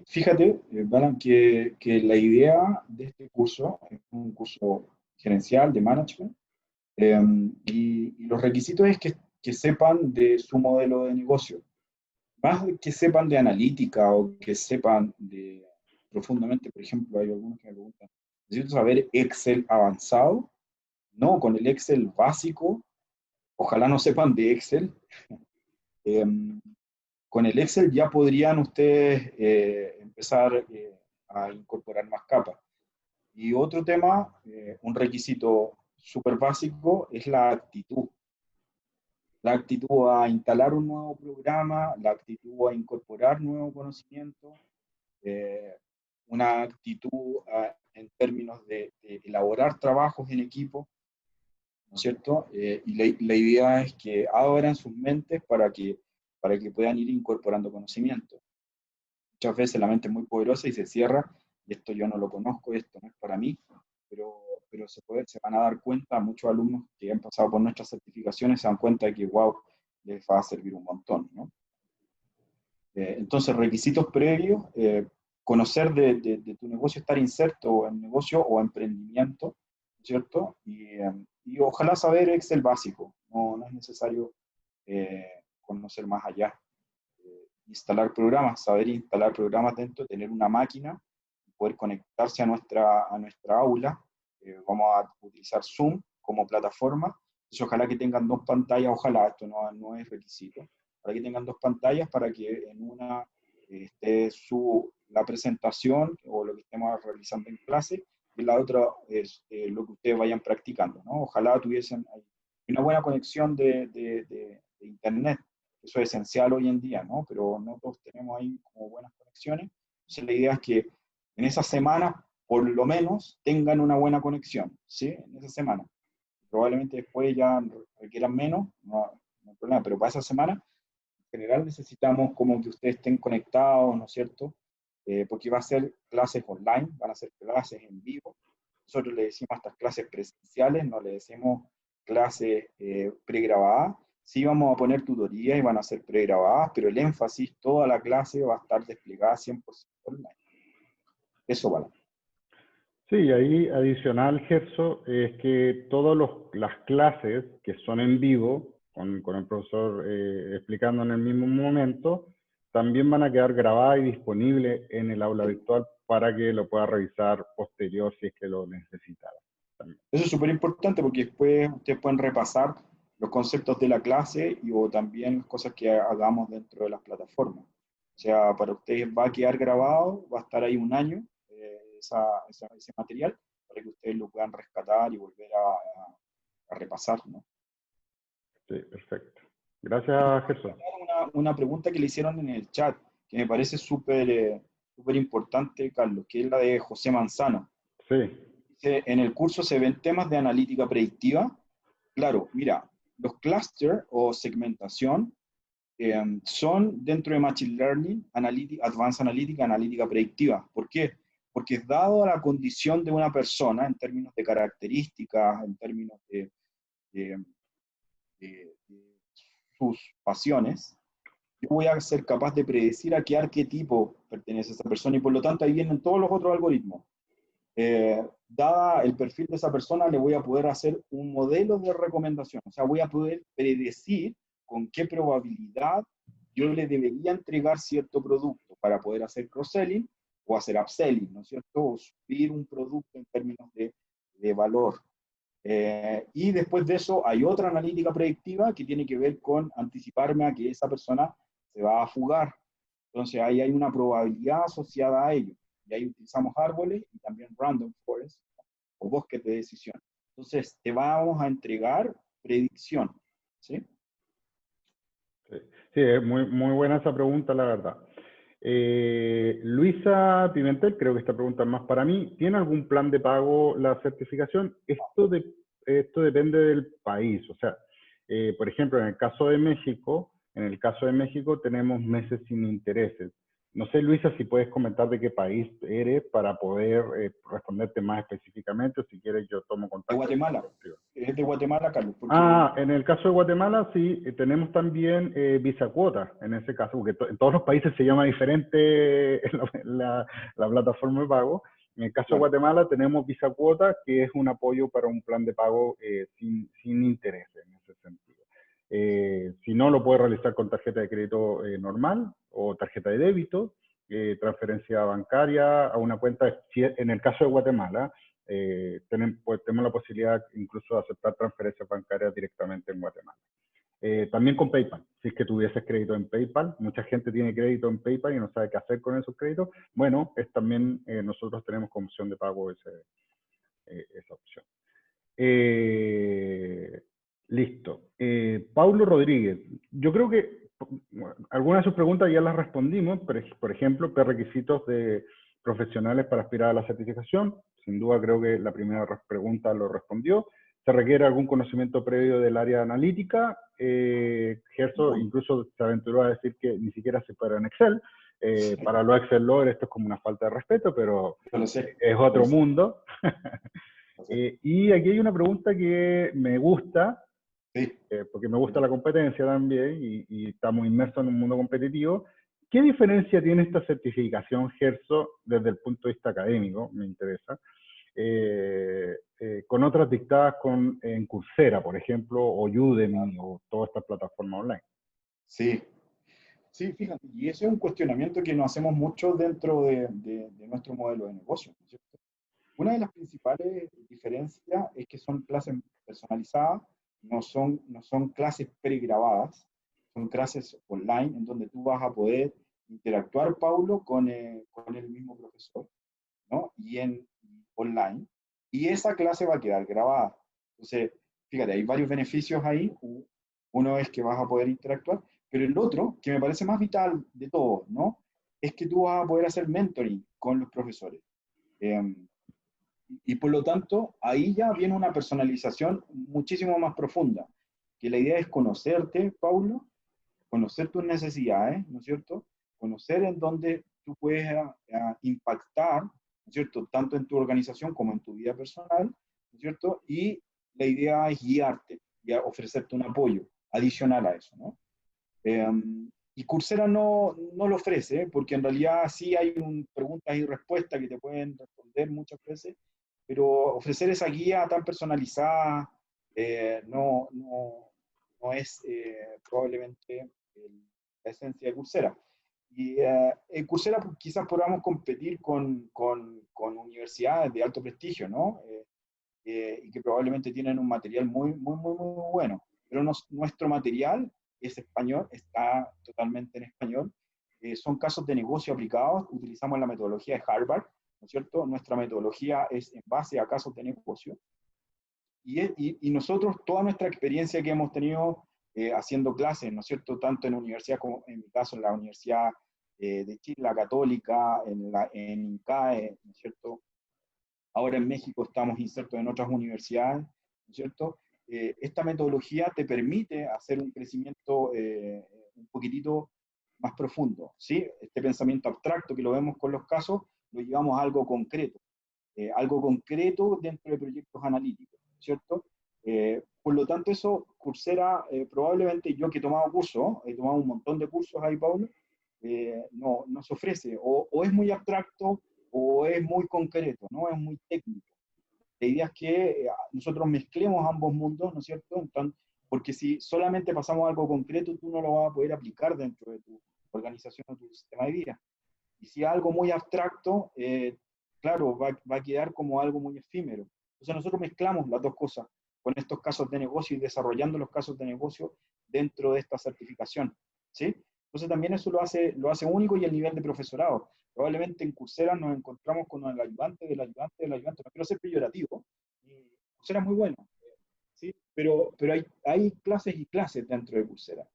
Fíjate, Balan, que la idea de este curso es un curso gerencial de management, y los requisitos es que sepan de su modelo de negocio, más que sepan de analítica o que sepan de profundamente. Por ejemplo, hay algunos que me preguntan, ¿necesito saber Excel avanzado? No, con el Excel básico, ojalá no sepan de Excel. Con el Excel ya podrían ustedes empezar a incorporar más capas. Y otro tema, un requisito súper básico, es la actitud. La actitud a instalar un nuevo programa, la actitud a incorporar nuevo conocimiento, una actitud en términos de elaborar trabajos en equipo, ¿no es cierto? Y la idea es que abran sus mentes para que puedan ir incorporando conocimiento. Muchas veces la mente es muy poderosa y se cierra, y esto yo no lo conozco, esto no es para mí, pero se van a dar cuenta, muchos alumnos que han pasado por nuestras certificaciones se dan cuenta de que, wow, les va a servir un montón, ¿no? Entonces, requisitos previos, conocer de tu negocio, estar inserto en negocio o emprendimiento, ¿cierto? Y ojalá saber Excel básico, no es necesario conocer más allá. Instalar programas, saber instalar programas dentro, tener una máquina, poder conectarse a nuestra aula. Vamos a utilizar Zoom como plataforma. Entonces, ojalá que tengan 2 pantallas, ojalá, esto no es requisito, para que tengan 2 pantallas para que en una esté la presentación o lo que estemos realizando en clase, y la otra es lo que ustedes vayan practicando, ¿no? Ojalá tuviesen una buena conexión de internet. Eso es esencial hoy en día, ¿no? Pero no todos tenemos ahí como buenas conexiones. Entonces la idea es que en esa semana, por lo menos, tengan una buena conexión, ¿sí? En esa semana. Probablemente después ya requieran menos, no hay problema, pero para esa semana, en general necesitamos como que ustedes estén conectados, ¿no es cierto? Porque va a ser clases online, van a ser clases en vivo. Nosotros le decimos a estas clases presenciales, no le decimos clases pregrabadas. Sí vamos a poner tutorías y van a ser pregrabadas, pero el énfasis, toda la clase va a estar desplegada 100% online. Eso vale. Sí, ahí adicional, Gerso, es que todas las clases que son en vivo, con el profesor explicando en el mismo momento, también van a quedar grabadas y disponibles en el aula virtual para que lo pueda revisar posterior si es que lo necesitara. Eso es súper importante porque después ustedes pueden repasar los conceptos de la clase o también cosas que hagamos dentro de las plataformas. O sea, para ustedes va a quedar grabado, va a estar ahí un año ese material para que ustedes lo puedan rescatar y volver a repasar, ¿no? Sí, perfecto. Gracias, Jesús. Una pregunta que le hicieron en el chat, que me parece súper importante, Carlos, que es la de José Manzano. Sí. Dice, en el curso se ven temas de analítica predictiva. Claro, mira, los clusters o segmentación son dentro de Machine Learning, Advanced Analytica, analítica predictiva. ¿Por qué? Porque dado la condición de una persona en términos de características, en términos de sus pasiones, yo voy a ser capaz de predecir a qué arquetipo pertenece esa persona y por lo tanto ahí vienen todos los otros algoritmos. Dada el perfil de esa persona, le voy a poder hacer un modelo de recomendación. O sea, voy a poder predecir con qué probabilidad yo le debería entregar cierto producto para poder hacer cross-selling o hacer upselling, ¿no es cierto? O subir un producto en términos de valor. Y después de eso hay otra analítica predictiva que tiene que ver con anticiparme a que esa persona se va a fugar. Entonces ahí hay una probabilidad asociada a ello. Y ahí utilizamos árboles y también random forest o bosques de decisión. Entonces te vamos a entregar predicción. ¿Sí? Sí, sí, es muy buena esa pregunta, la verdad. Luisa Pimentel, creo que esta pregunta es más para mí. ¿Tiene algún plan de pago la certificación? Esto depende del país. O sea, por ejemplo, en el caso de México, tenemos meses sin intereses. No sé, Luisa, si puedes comentar de qué país eres para poder responderte más específicamente, o si quieres yo tomo De contacto. Guatemala. Es de Guatemala, Carlos. Porque... en el caso de Guatemala, sí, tenemos también visa cuota, en ese caso, porque en todos los países se llama diferente la plataforma de pago. En el caso de Guatemala tenemos visa cuota, que es un apoyo para un plan de pago sin interés en ese sentido. Si no, lo puede realizar con tarjeta de crédito normal o tarjeta de débito, transferencia bancaria a una cuenta, en el caso de Guatemala, tenemos la posibilidad incluso de aceptar transferencias bancarias directamente en Guatemala. También con PayPal, si es que tuvieses crédito en PayPal, mucha gente tiene crédito en PayPal y no sabe qué hacer con esos créditos, bueno, es también nosotros tenemos como opción de pago esa opción. Listo. Paulo Rodríguez, yo creo que algunas de sus preguntas ya las respondimos, por ejemplo, ¿qué requisitos de profesionales para aspirar a la certificación? Sin duda creo que la primera pregunta lo respondió. ¿Se requiere algún conocimiento previo del área analítica? Gerso incluso se aventuró a decir que ni siquiera se puede en Excel. Para los Excel lovers esto es como una falta de respeto, pero es otro mundo. Y aquí hay una pregunta que me gusta, porque me gusta la competencia también y estamos inmersos en un mundo competitivo. ¿Qué diferencia tiene esta certificación, Gerso, desde el punto de vista académico? Me interesa. Con otras dictadas en Coursera, por ejemplo, o Udemy, o todas estas plataformas online. Sí, sí, fíjate, y ese es un cuestionamiento que nos hacemos mucho dentro de nuestro modelo de negocio, ¿no es cierto? Una de las principales diferencias es que son clases personalizadas, no son clases pregrabadas, son clases online en donde tú vas a poder interactuar, Paulo, con el mismo profesor, ¿no? Y online. Y esa clase va a quedar grabada. Entonces, fíjate, hay varios beneficios ahí. Uno es que vas a poder interactuar, pero el otro, que me parece más vital de todo, ¿no? Es que tú vas a poder hacer mentoring con los profesores. Y por lo tanto, ahí ya viene una personalización muchísimo más profunda, que la idea es conocerte, Paulo, conocer tus necesidades, ¿no es cierto? Conocer en dónde tú puedes impactar, ¿no es cierto? Tanto en tu organización como en tu vida personal, ¿no es cierto? Y la idea es guiarte y ofrecerte un apoyo adicional a eso, ¿no? Y Coursera no lo ofrece, porque en realidad sí hay preguntas y respuestas que te pueden responder muchas veces, pero ofrecer esa guía tan personalizada no es probablemente la esencia de Coursera. Y en Coursera quizás podamos competir con universidades de alto prestigio, ¿no? Y que probablemente tienen un material muy bueno. pero nuestro material es español, está totalmente en español. Son casos de negocio aplicados, utilizamos la metodología de Harvard, ¿no es cierto? Nuestra metodología es en base a casos de negocio. Y nosotros, toda nuestra experiencia que hemos tenido haciendo clases, ¿no es cierto? Tanto en universidad como, en mi caso, en la Universidad de Chile, la Católica, en INCAE, ¿no es cierto? Ahora en México estamos insertos en otras universidades, ¿no es cierto? Esta metodología te permite hacer un crecimiento un poquitito más profundo, ¿sí? Este pensamiento abstracto que lo vemos con los casos, lo llevamos a algo concreto dentro de proyectos analíticos, ¿cierto? Por lo tanto, eso, Coursera, probablemente yo que he tomado cursos, he tomado un montón de cursos ahí, Pablo, no nos ofrece, o es muy abstracto, o es muy concreto, ¿no? Es muy técnico. La idea es que nosotros mezclemos ambos mundos, ¿no es cierto? Entonces, porque si solamente pasamos algo concreto, tú no lo vas a poder aplicar dentro de tu organización o tu sistema de vida. Y si es algo muy abstracto, claro, va a quedar como algo muy efímero. Entonces nosotros mezclamos las dos cosas con estos casos de negocio y desarrollando los casos de negocio dentro de esta certificación, ¿sí? Entonces también eso lo hace único y el nivel de profesorado. Probablemente en Coursera nos encontramos con el ayudante del ayudante del ayudante. No quiero ser peyorativo. Coursera es muy bueno, ¿sí? Pero hay clases y clases dentro de Coursera.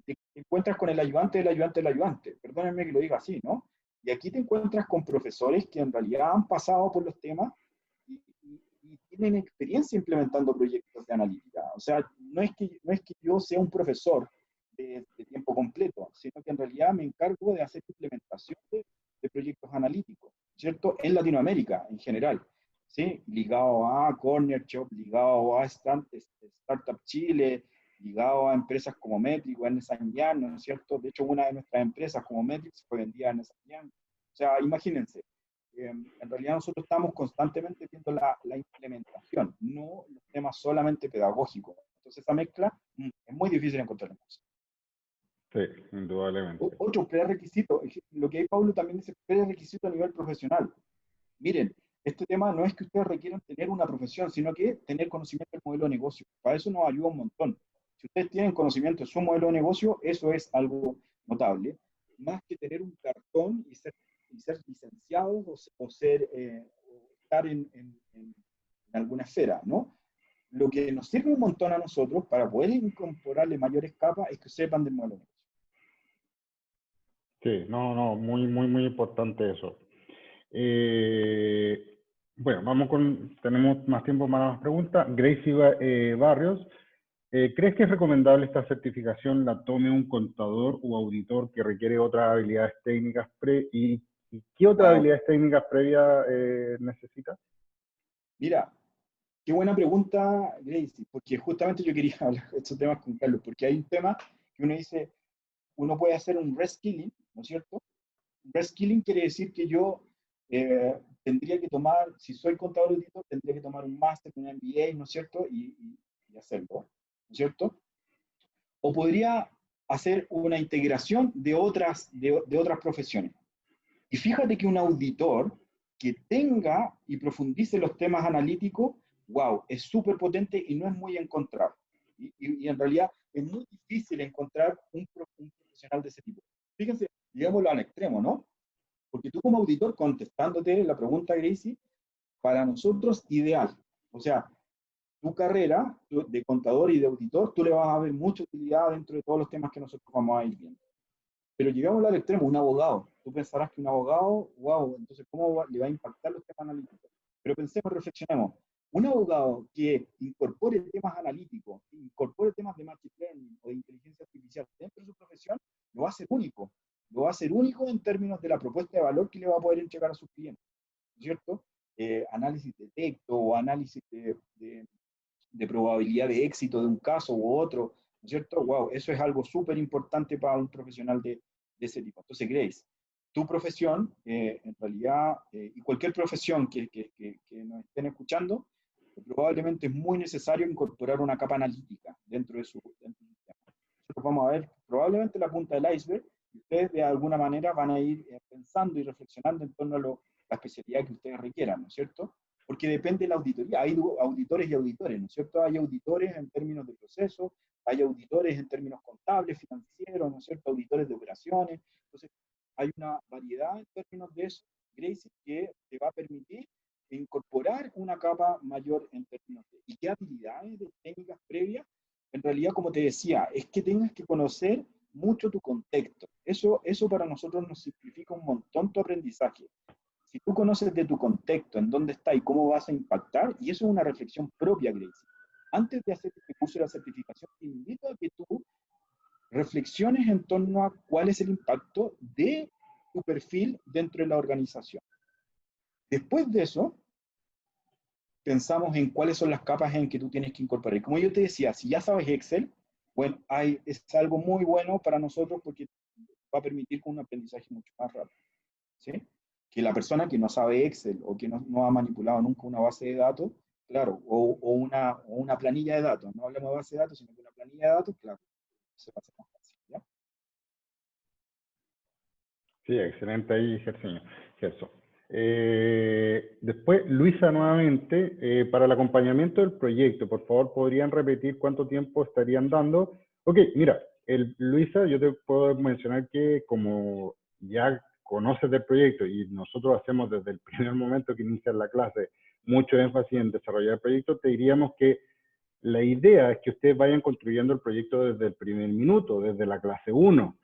Te encuentras con el ayudante del ayudante del ayudante. Perdónenme que lo diga así, ¿no? Y aquí te encuentras con profesores que en realidad han pasado por los temas y tienen experiencia implementando proyectos de analítica. O sea, no es que yo sea un profesor de tiempo completo, sino que en realidad me encargo de hacer implementación de proyectos analíticos, ¿cierto? En Latinoamérica en general, ¿sí? Ligado a Corner Shop, ligado a Startup Chile, ligado a empresas como Metrix o Ernst & Young, ¿no es cierto? De hecho, una de nuestras empresas como Metrix fue vendida a Ernst & Young. O sea, imagínense, en realidad nosotros estamos constantemente viendo la implementación, no los temas solamente pedagógicos. Entonces esa mezcla es muy difícil encontrar. Sí, indudablemente. Otro prerequisito, lo que hay Pablo también dice, prerequisito a nivel profesional. Miren, este tema no es que ustedes requieran tener una profesión, sino que tener conocimiento del modelo de negocio. Para eso nos ayuda un montón. Si ustedes tienen conocimiento de su modelo de negocio, eso es algo notable. Más que tener un cartón y ser licenciados o estar en alguna esfera, ¿no? Lo que nos sirve un montón a nosotros para poder incorporarle mayores capas es que sepan del modelo de negocio. Sí, no, no, muy, muy, muy importante eso. Bueno, tenemos más tiempo para más preguntas. Gracie Barrios, ¿crees que es recomendable esta certificación la tome un contador o auditor que requiere otras habilidades técnicas y qué otras Wow. habilidades técnicas previas necesita? Mira, qué buena pregunta, Gracie, porque justamente yo quería hablar de estos temas con Carlos, porque hay un tema que uno dice, uno puede hacer un reskilling, ¿no es cierto? Un reskilling quiere decir que yo tendría que tomar, si soy contador auditor, tendría que tomar un máster, un MBA, ¿no es cierto? Y hacerlo, ¿no es cierto? O podría hacer una integración de otras profesiones. Y fíjate que un auditor que tenga y profundice los temas analíticos, wow, es súper potente y no es muy encontrado. Y en realidad es muy difícil encontrar un profesional de ese tipo. Fíjense, digámoslo al extremo, ¿no? Porque tú como auditor, contestándote la pregunta, Gracie, para nosotros ideal. O sea, tu carrera de contador y de auditor, tú le vas a ver mucha utilidad dentro de todos los temas que nosotros vamos a ir viendo. Pero llegamos al extremo, un abogado. Tú pensarás que un abogado, wow, entonces ¿cómo le va a impactar los temas analíticos? Pero pensemos, reflexionemos. Un abogado que incorpore temas analíticos, que incorpore temas de machine learning o de inteligencia artificial dentro de su profesión, lo va a hacer único. Lo va a hacer único en términos de la propuesta de valor que le va a poder entregar a sus clientes. ¿Cierto? Análisis de texto o análisis de probabilidad de éxito de un caso u otro, ¿no es cierto? Wow, eso es algo súper importante para un profesional de ese tipo. Entonces, Grace, tu profesión, en realidad, y cualquier profesión que nos estén escuchando, probablemente es muy necesario incorporar una capa analítica dentro de su tema. Nosotros vamos a ver probablemente la punta del iceberg, y ustedes de alguna manera van a ir pensando y reflexionando en torno a la especialidad que ustedes requieran, ¿no es cierto? porque depende de la auditoría. Hay auditores y auditores, ¿no es cierto? Hay auditores en términos de proceso, hay auditores en términos contables, financieros, ¿no es cierto? Auditores de operaciones. Entonces, hay una variedad en términos de eso, Gracie, que te va a permitir incorporar una capa mayor en términos de... ¿Y qué habilidades de técnicas previas? En realidad, como te decía, es que tengas que conocer mucho tu contexto. Eso para nosotros nos simplifica un montón tu aprendizaje. Si tú conoces de tu contexto, en dónde está y cómo vas a impactar, y eso es una reflexión propia, Gracie. Antes de hacer este curso de la certificación, te invito a que tú reflexiones en torno a cuál es el impacto de tu perfil dentro de la organización. Después de eso, pensamos en cuáles son las capas en que tú tienes que incorporar. Y como yo te decía, si ya sabes Excel, bueno, es algo muy bueno para nosotros porque va a permitir con un aprendizaje mucho más rápido. ¿Sí? Que la persona que no sabe Excel o que no ha manipulado nunca una base de datos, claro, o una planilla de datos, no hablemos de base de datos, sino de una planilla de datos, claro, se va a hacer más fácil. ¿Ya? Sí, excelente ahí, Gerson. Después, Luisa, nuevamente, para el acompañamiento del proyecto, por favor, ¿podrían repetir cuánto tiempo estarían dando? Ok, mira, Luisa, yo te puedo mencionar que como ya conoces del proyecto y nosotros hacemos desde el primer momento que inicia la clase mucho énfasis en desarrollar el proyecto, te diríamos que la idea es que ustedes vayan construyendo el proyecto desde el primer minuto, desde la clase 1,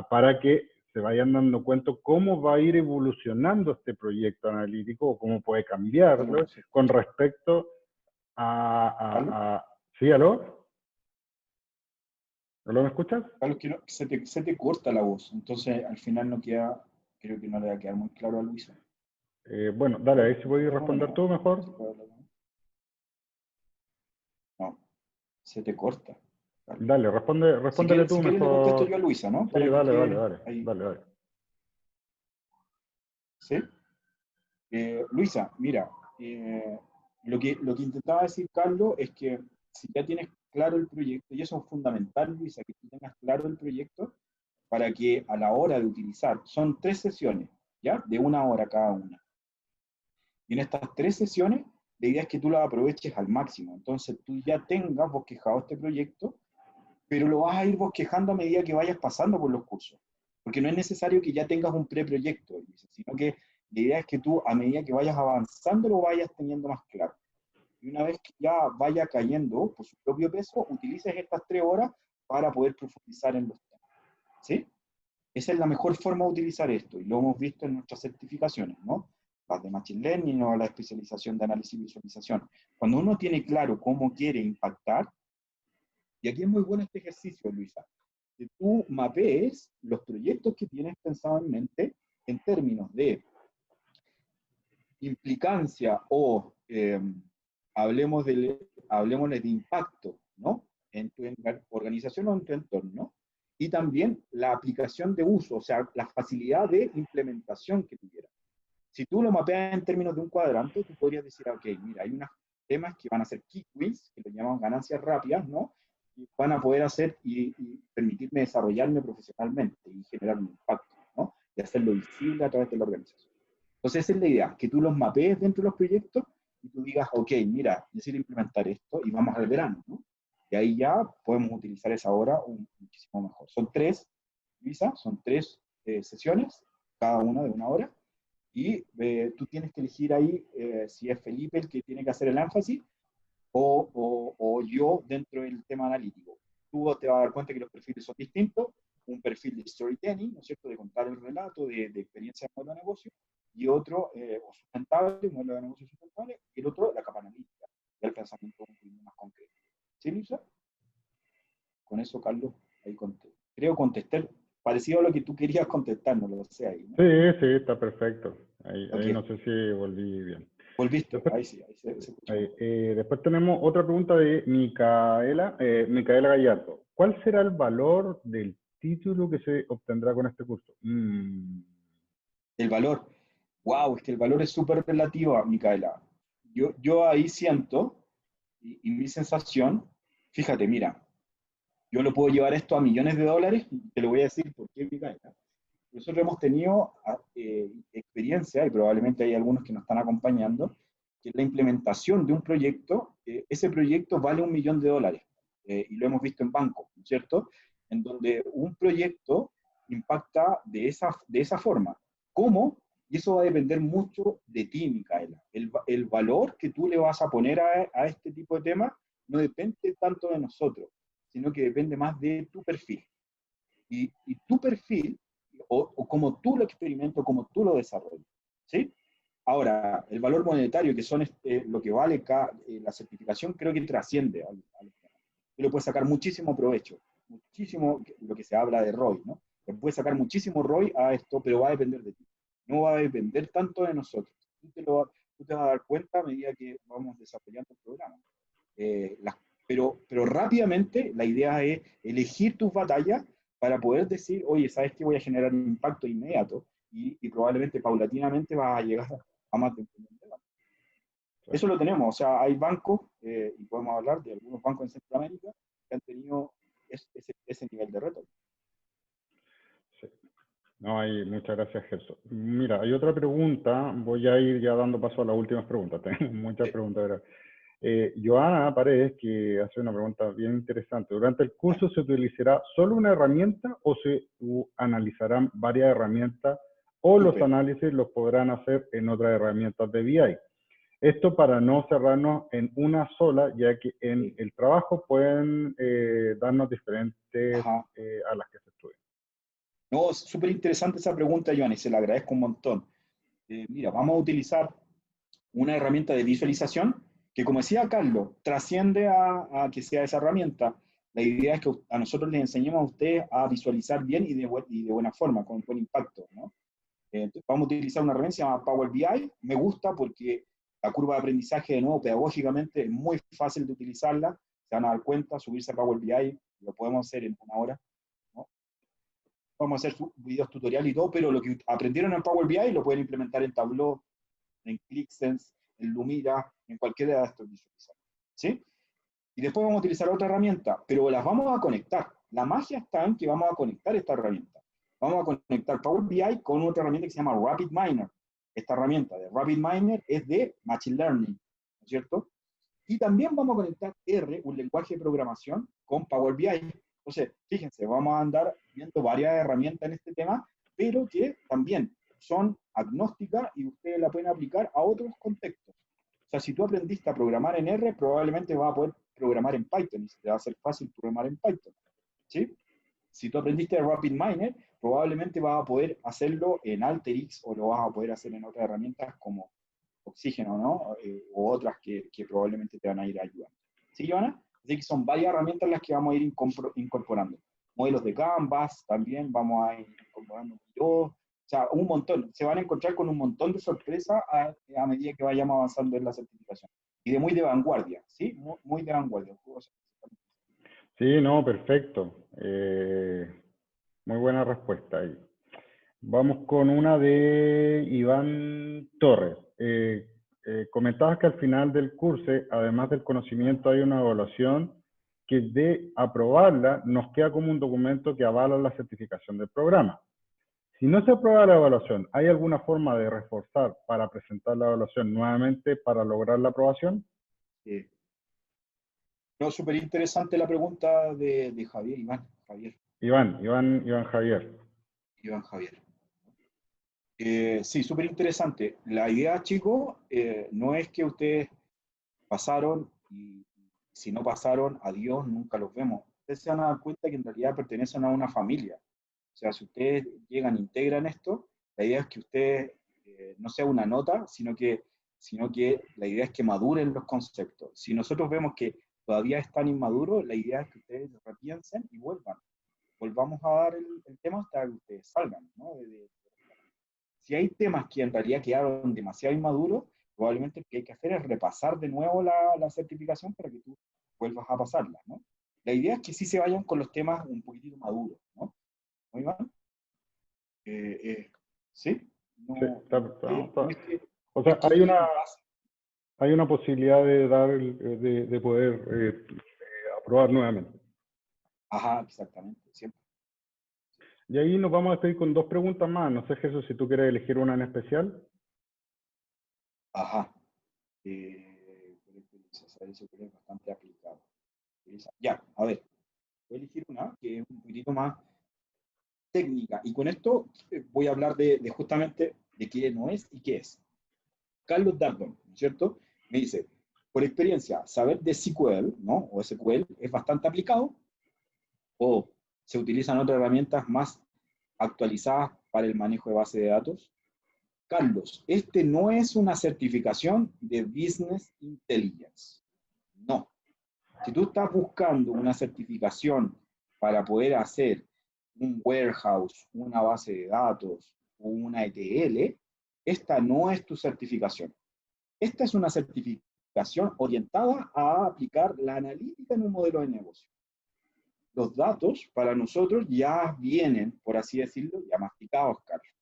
para que se vayan dando cuenta cómo va a ir evolucionando este proyecto analítico o cómo puede cambiarlo con respecto a... ¿Sí, aló? ¿Aló, me escuchas? Carlos, se te corta la voz, entonces al final no queda, creo que no le va a quedar muy claro a Luisa. Bueno, dale, ahí si puedes responder tú mejor. No, se te corta. Carlos. Dale, respóndele tú si quieres, le mejor. contesto yo a Luisa, ¿no? Sí, Para que dale, quede ahí. dale. ¿Sí? Luisa, mira, lo que intentaba decir Carlos es que si ya tienes claro el proyecto, y eso es fundamental, Luisa, que tú tengas claro el proyecto para que a la hora de utilizar, son 3 sesiones, ¿ya? De 1 hora cada una. Y en estas 3 sesiones, la idea es que tú las aproveches al máximo. Entonces tú ya tengas bosquejado este proyecto, pero lo vas a ir bosquejando a medida que vayas pasando por los cursos. Porque no es necesario que ya tengas un preproyecto, sino que la idea es que tú, a medida que vayas avanzando, lo vayas teniendo más claro. Y una vez que ya vaya cayendo por su propio peso, utilices estas 3 horas para poder profundizar en los temas. ¿Sí? Esa es la mejor forma de utilizar esto, y lo hemos visto en nuestras certificaciones, ¿no? Las de Machine Learning o la especialización de análisis y visualización. Cuando uno tiene claro cómo quiere impactar, y aquí es muy bueno este ejercicio, Luisa, que tú mapees los proyectos que tienes pensado en mente en términos de implicancia o hablemosle de impacto, ¿no? En tu organización o en tu entorno, y también la aplicación de uso, o sea, la facilidad de implementación que tuviera. Si tú lo mapeas en términos de un cuadrante, tú podrías decir, ok, mira, hay unos temas que van a ser quick wins, que lo llamamos ganancias rápidas, ¿no? Y van a poder hacer y permitirme desarrollarme profesionalmente y generar un impacto, ¿no? Y hacerlo visible a través de la organización. Entonces, esa es la idea, que tú los mapees dentro de los proyectos y tú digas, ok, mira, necesito implementar esto y vamos al verano, ¿no? Y ahí ya podemos utilizar esa hora muchísimo mejor. Son 3, Luisa, son 3 sesiones, cada una de 1 hora, y tú tienes que elegir ahí si es Felipe el que tiene que hacer el énfasis o yo dentro del tema analítico. Tú te vas a dar cuenta que los perfiles son distintos, un perfil de storytelling, ¿no es cierto?, de contar el relato, de experiencia de modelo de negocio, y otro, o sustentable, modelo de negocio sustentable, y el otro, la capa analítica, el pensamiento un poquito más concreto. ¿Sí, Luisa? Con eso, Carlos, ahí creo contesté parecido a lo que tú querías contestar, no lo sé ahí, ¿no? Sí, está perfecto. Ahí Okay. no sé si volví bien. ¿Volviste? Después, ahí sí, ahí se escucha. Después tenemos otra pregunta de Micaela Gallardo. ¿Cuál será el valor del título que se obtendrá con este curso? El valor. Wow, es que el valor es súper relativo, Micaela. Yo ahí siento, y mi sensación, fíjate, mira, yo lo puedo llevar esto a millones de dólares, y te lo voy a decir por qué, Micaela. Nosotros hemos tenido experiencia, y probablemente hay algunos que nos están acompañando, que la implementación de un proyecto, ese proyecto vale $1 millón, y lo hemos visto en bancos, ¿no es cierto? En donde un proyecto impacta de esa forma. ¿Cómo? Y eso va a depender mucho de ti, Micaela. El valor que tú le vas a poner a este tipo de temas no depende tanto de nosotros, sino que depende más de tu perfil. Y tu perfil, o como tú lo experimentas, como tú lo desarrollas. ¿Sí? Ahora, el valor monetario, que son lo que vale la certificación, creo que trasciende al tema. Tú le puedes sacar muchísimo provecho, muchísimo, lo que se habla de ROI, ¿no? Le puedes sacar muchísimo ROI a esto, pero va a depender de ti. No va a depender tanto de nosotros. Tú te vas a dar cuenta a medida que vamos desarrollando el programa. Pero rápidamente la idea es elegir tus batallas para poder decir, oye, ¿sabes qué? Voy a generar un impacto inmediato y probablemente paulatinamente vas a llegar a más de un millón de dólares. Eso lo tenemos, o sea, hay bancos, y podemos hablar de algunos bancos en Centroamérica que han tenido ese nivel de reto. Sí. No, muchas gracias, Jesús. Mira, hay otra pregunta, voy a ir ya dando paso a las últimas preguntas, tengo muchas preguntas. ¿Verdad? Joana Paredes, que hace una pregunta bien interesante. ¿Durante el curso se utilizará solo una herramienta o se analizarán varias herramientas o los análisis los podrán hacer en otras herramientas de BI? Esto para no cerrarnos en una sola, ya que en el trabajo pueden darnos diferentes a las que se estudian. No, súper interesante esa pregunta, Joana, y se la agradezco un montón. Mira, vamos a utilizar una herramienta de visualización que, como decía Carlos, trasciende a que sea esa herramienta. La idea es que a nosotros les enseñemos a ustedes a visualizar bien y de buena forma, con buen impacto, ¿no? Entonces, vamos a utilizar una herramienta que se llama Power BI. Me gusta porque la curva de aprendizaje, de nuevo, pedagógicamente, es muy fácil de utilizarla. Se van a dar cuenta, subirse a Power BI, lo podemos hacer en 1 hora, ¿no? Vamos a hacer videos tutoriales y todo, pero lo que aprendieron en Power BI lo pueden implementar en Tableau, en ClickSense, en Lumira, en cualquiera de estos visualizadores. ¿Sí? Y después vamos a utilizar otra herramienta, pero las vamos a conectar. La magia está en que vamos a conectar esta herramienta. Vamos a conectar Power BI con otra herramienta que se llama RapidMiner. Esta herramienta de RapidMiner es de Machine Learning, ¿no es cierto? Y también vamos a conectar R, un lenguaje de programación, con Power BI. Entonces, fíjense, vamos a andar viendo varias herramientas en este tema, pero que también son agnósticas y ustedes la pueden aplicar a otros contextos. O sea, si tú aprendiste a programar en R, probablemente vas a poder programar en Python y se te va a hacer fácil programar en Python. ¿Sí? Si tú aprendiste de RapidMiner, probablemente vas a poder hacerlo en AlterX o lo vas a poder hacer en otras herramientas como Oxígeno, ¿no? O otras que probablemente te van a ir ayudando. ¿Sí, Joana? Así que son varias herramientas las que vamos a ir incorporando. Modelos de Canvas, también vamos a ir incorporando videos. O sea, un montón. Se van a encontrar con un montón de sorpresas a medida que vayamos avanzando en la certificación. Y muy de vanguardia, ¿sí? Muy de vanguardia. Sí, no, perfecto. Muy buena respuesta ahí. Vamos con una de Iván Torres. Comentabas que al final del curso, además del conocimiento, hay una evaluación que de aprobarla nos queda como un documento que avala la certificación del programa. Si no se aprueba la evaluación, ¿hay alguna forma de reforzar para presentar la evaluación nuevamente para lograr la aprobación? Sí. No, súper interesante la pregunta de Javier, Iván Javier. Iván Javier. Sí, súper interesante. La idea, chicos, no es que ustedes pasaron y si no pasaron, adiós, nunca los vemos. Ustedes se van a dar cuenta que en realidad pertenecen a una familia. O sea, si ustedes llegan e integran esto, la idea es que ustedes no sea una nota, sino que la idea es que maduren los conceptos. Si nosotros vemos que todavía están inmaduros, la idea es que ustedes repiensen y vuelvan. Volvamos a dar el tema hasta que ustedes salgan, ¿no? Si hay temas que en realidad quedaron demasiado inmaduros, probablemente lo que hay que hacer es repasar de nuevo la certificación para que tú vuelvas a pasarla, ¿no? La idea es que sí se vayan con los temas un poquitito maduros, ¿no? ¿Muy mal? ¿Sí? No, Sí, no es que, o no es sea, que lleguen base. hay una posibilidad de de poder aprobar nuevamente. Ajá, exactamente, siempre. Y ahí nos vamos a despedir con dos preguntas más. No sé, Jesús, si tú quieres elegir una en especial. Ajá. Por experiencia, saber SQL es bastante aplicado. Ya, a ver, voy a elegir una que es un poquitito más técnica. Y con esto voy a hablar de justamente de qué no es y qué es. Carlos Dardon, ¿no es cierto? Me dice, por experiencia, saber de SQL, ¿no? O SQL es bastante aplicado, o se utilizan otras herramientas más actualizadas para el manejo de base de datos. Carlos, este no es una certificación de Business Intelligence. No. Si tú estás buscando una certificación para poder hacer un warehouse, una base de datos o una ETL, esta no es tu certificación. Esta es una certificación orientada a aplicar la analítica en un modelo de negocio. Los datos para nosotros ya vienen, por así decirlo, ya masticados, Carlos.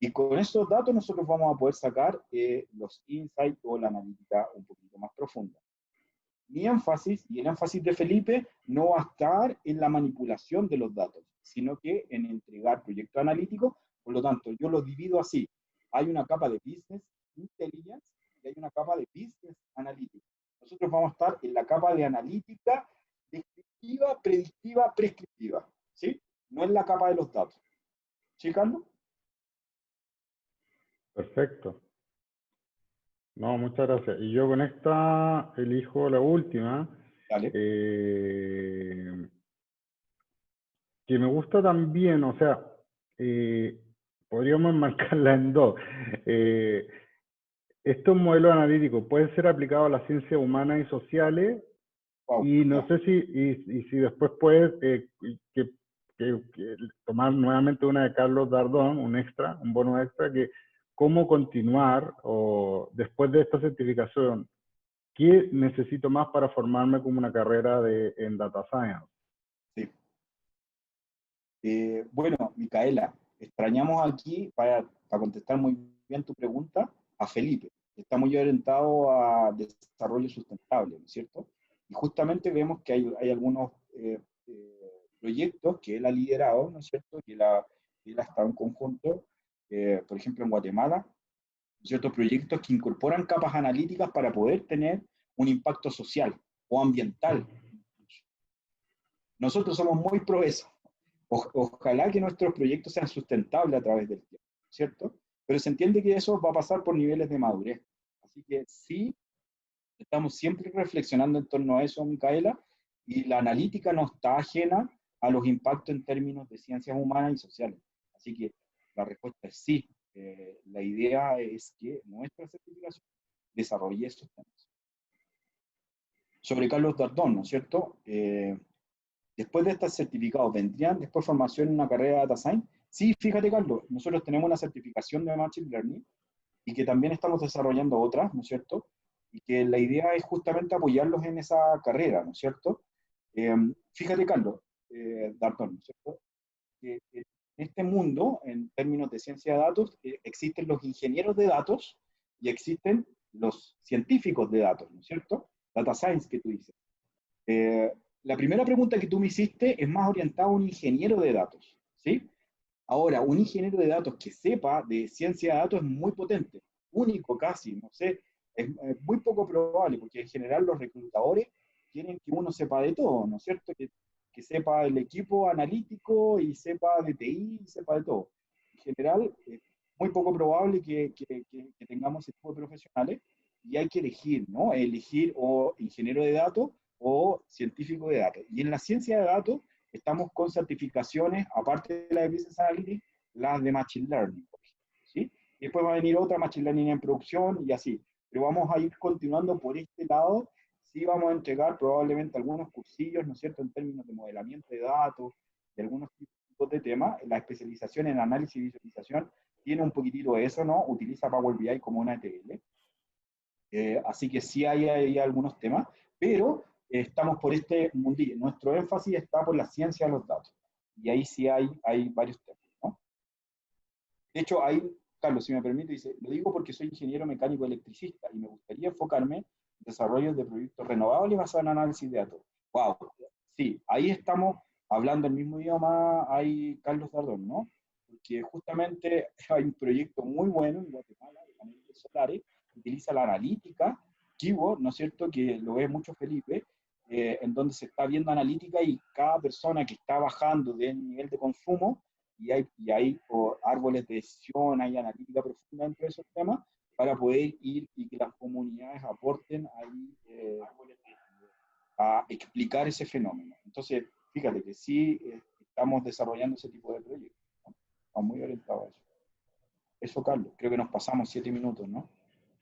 Y con estos datos nosotros vamos a poder sacar los insights o la analítica un poquito más profunda. Mi énfasis y el énfasis de Felipe no va a estar en la manipulación de los datos, sino que en entregar proyectos analíticos. Por lo tanto, yo los divido así. Hay una capa de Business Intelligence y hay una capa de Business Analytics. Nosotros vamos a estar en la capa de analítica descriptiva, predictiva, prescriptiva. ¿Sí? No en la capa de los datos. ¿Sí, Carlos? Perfecto. No, muchas gracias. Y yo con esta elijo la última, Dale. que me gusta también, o sea, podríamos enmarcarla en dos. Estos modelos analíticos pueden ser aplicados a las ciencias humanas y sociales, Wow. y no sé si, y si después puedes que tomar nuevamente una de Carlos Dardón, un extra, un bono extra, que cómo continuar o después de esta certificación, ¿qué necesito más para formarme como una carrera en Data Science? Sí. Bueno, Micaela, extrañamos aquí, para contestar muy bien tu pregunta, a Felipe, que está muy orientado a desarrollo sustentable, ¿no es cierto? Y justamente vemos que hay algunos proyectos que él ha liderado, ¿no es cierto? Que él ha estado en conjunto, por ejemplo, en Guatemala, ¿no es cierto? Proyectos que incorporan capas analíticas para poder tener un impacto social o ambiental. Nosotros somos muy pro eso. Ojalá que nuestros proyectos sean sustentables a través del tiempo, ¿cierto? Pero se entiende que eso va a pasar por niveles de madurez. Así que sí, estamos siempre reflexionando en torno a eso, Micaela, y la analítica no está ajena a los impactos en términos de ciencias humanas y sociales. Así que la respuesta es sí. La idea es que nuestra certificación desarrolle estos temas. Sobre Carlos Dardón, ¿no es cierto? Después de estos certificados, ¿vendrían después formación en una carrera de Data Science? Sí, fíjate, Carlos, nosotros tenemos una certificación de Machine Learning y que también estamos desarrollando otras, ¿no es cierto? Y que la idea es justamente apoyarlos en esa carrera, ¿no es cierto? Fíjate, Carlos, Darton, ¿no es cierto? Que en este mundo, en términos de ciencia de datos, existen los ingenieros de datos y existen los científicos de datos, ¿no es cierto? Data Science, que tú dices. La primera pregunta que tú me hiciste es más orientada a un ingeniero de datos, ¿sí? Ahora, un ingeniero de datos que sepa de ciencia de datos es muy potente, único casi, no sé, es muy poco probable, porque en general los reclutadores quieren que uno sepa de todo, ¿no es cierto? Que sepa el equipo analítico y sepa de TI y sepa de todo. En general, es muy poco probable que tengamos ese tipo de profesionales y hay que elegir, ¿no? Elegir o ingeniero de datos o científico de datos. Y en la ciencia de datos estamos con certificaciones, aparte de la de Business Analytics, las de Machine Learning, ¿sí? Y después va a venir otra Machine Learning en producción y así. Pero vamos a ir continuando por este lado. Sí vamos a entregar probablemente algunos cursillos, ¿no es cierto?, en términos de modelamiento de datos, de algunos tipos de temas. La especialización en análisis y visualización tiene un poquitito de eso, ¿no? Utiliza Power BI como una ETL. Así que sí hay algunos temas, pero estamos por este mundillo. Nuestro énfasis está por la ciencia de los datos. Y ahí sí hay varios temas, ¿no? De hecho, ahí, Carlos, si me permite, dice, lo digo porque soy ingeniero mecánico electricista y me gustaría enfocarme en desarrollo de proyectos renovables basados en análisis de datos. ¡Wow! Sí, ahí estamos hablando el mismo idioma, hay Carlos Dardón, ¿no? Porque justamente hay un proyecto muy bueno en Guatemala de paneles solares que utiliza la analítica archivo, ¿no es cierto?, que lo ve mucho Felipe, en donde se está viendo analítica y cada persona que está bajando de nivel de consumo, y hay árboles de decisión, hay analítica profunda dentro de esos temas, para poder ir y que las comunidades aporten ahí a explicar ese fenómeno. Entonces, fíjate que sí estamos desarrollando ese tipo de proyectos, ¿no? Estamos muy orientados a eso. Eso, Carlos, creo que nos pasamos 7 minutos, ¿no?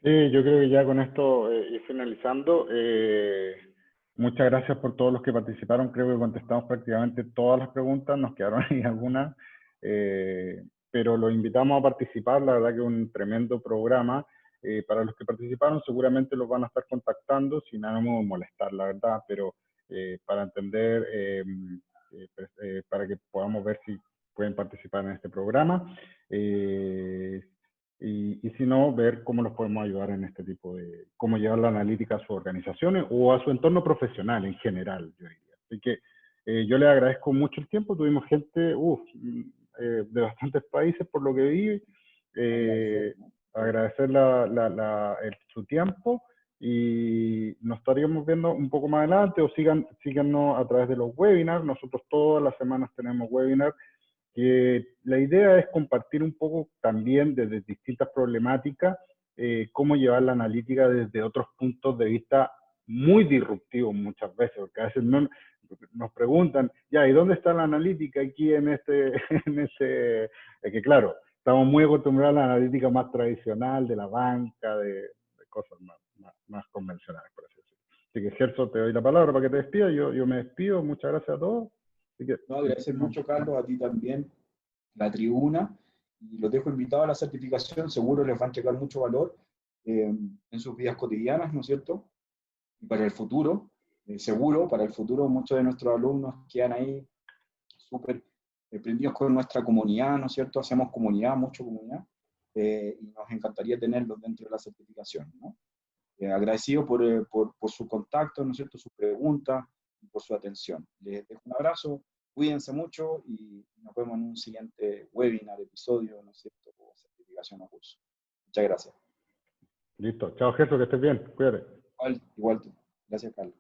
Sí, yo creo que ya con esto ir finalizando. Muchas gracias por todos los que participaron. Creo que contestamos prácticamente todas las preguntas. Nos quedaron ahí algunas, pero los invitamos a participar. La verdad que es un tremendo programa. Para los que participaron, seguramente los van a estar contactando sin ánimo de molestar, la verdad, pero para entender, para que podamos ver si pueden participar en este programa. Y si no, ver cómo los podemos ayudar en este tipo de, cómo llevar la analítica a sus organizaciones o a su entorno profesional en general, yo diría. Así que yo les agradezco mucho el tiempo. Tuvimos gente de bastantes países, por lo que vi. Agradecer su tiempo y nos estaríamos viendo un poco más adelante o síganos a través de los webinars. Nosotros todas las semanas tenemos webinars. La idea es compartir un poco también desde distintas problemáticas cómo llevar la analítica desde otros puntos de vista muy disruptivos muchas veces, porque a veces nos preguntan, ya, ¿y dónde está la analítica aquí en es que claro, estamos muy acostumbrados a la analítica más tradicional de la banca, de cosas más convencionales, por así decirlo. Así que, Gerson, te doy la palabra para que te despidas. Yo me despido. Muchas gracias a todos. Así que, No, gracias mucho, Carlos, a ti también, la tribuna, y los dejo invitados a la certificación, seguro les va a entregar mucho valor en sus vidas cotidianas, ¿no es cierto? Y para el futuro, seguro, para el futuro muchos de nuestros alumnos quedan ahí súper prendidos con nuestra comunidad, ¿no es cierto? Hacemos comunidad, mucho comunidad, y nos encantaría tenerlos dentro de la certificación, ¿no? Agradecido por su contacto, ¿no es cierto?, sus preguntas y por su atención. Les dejo un abrazo, cuídense mucho y nos vemos en un siguiente webinar, episodio, ¿no es cierto?, o certificación o curso. Muchas gracias. Listo. Chao, Gerson, que estés bien. Cuídate. Igual tú. Gracias, Carlos.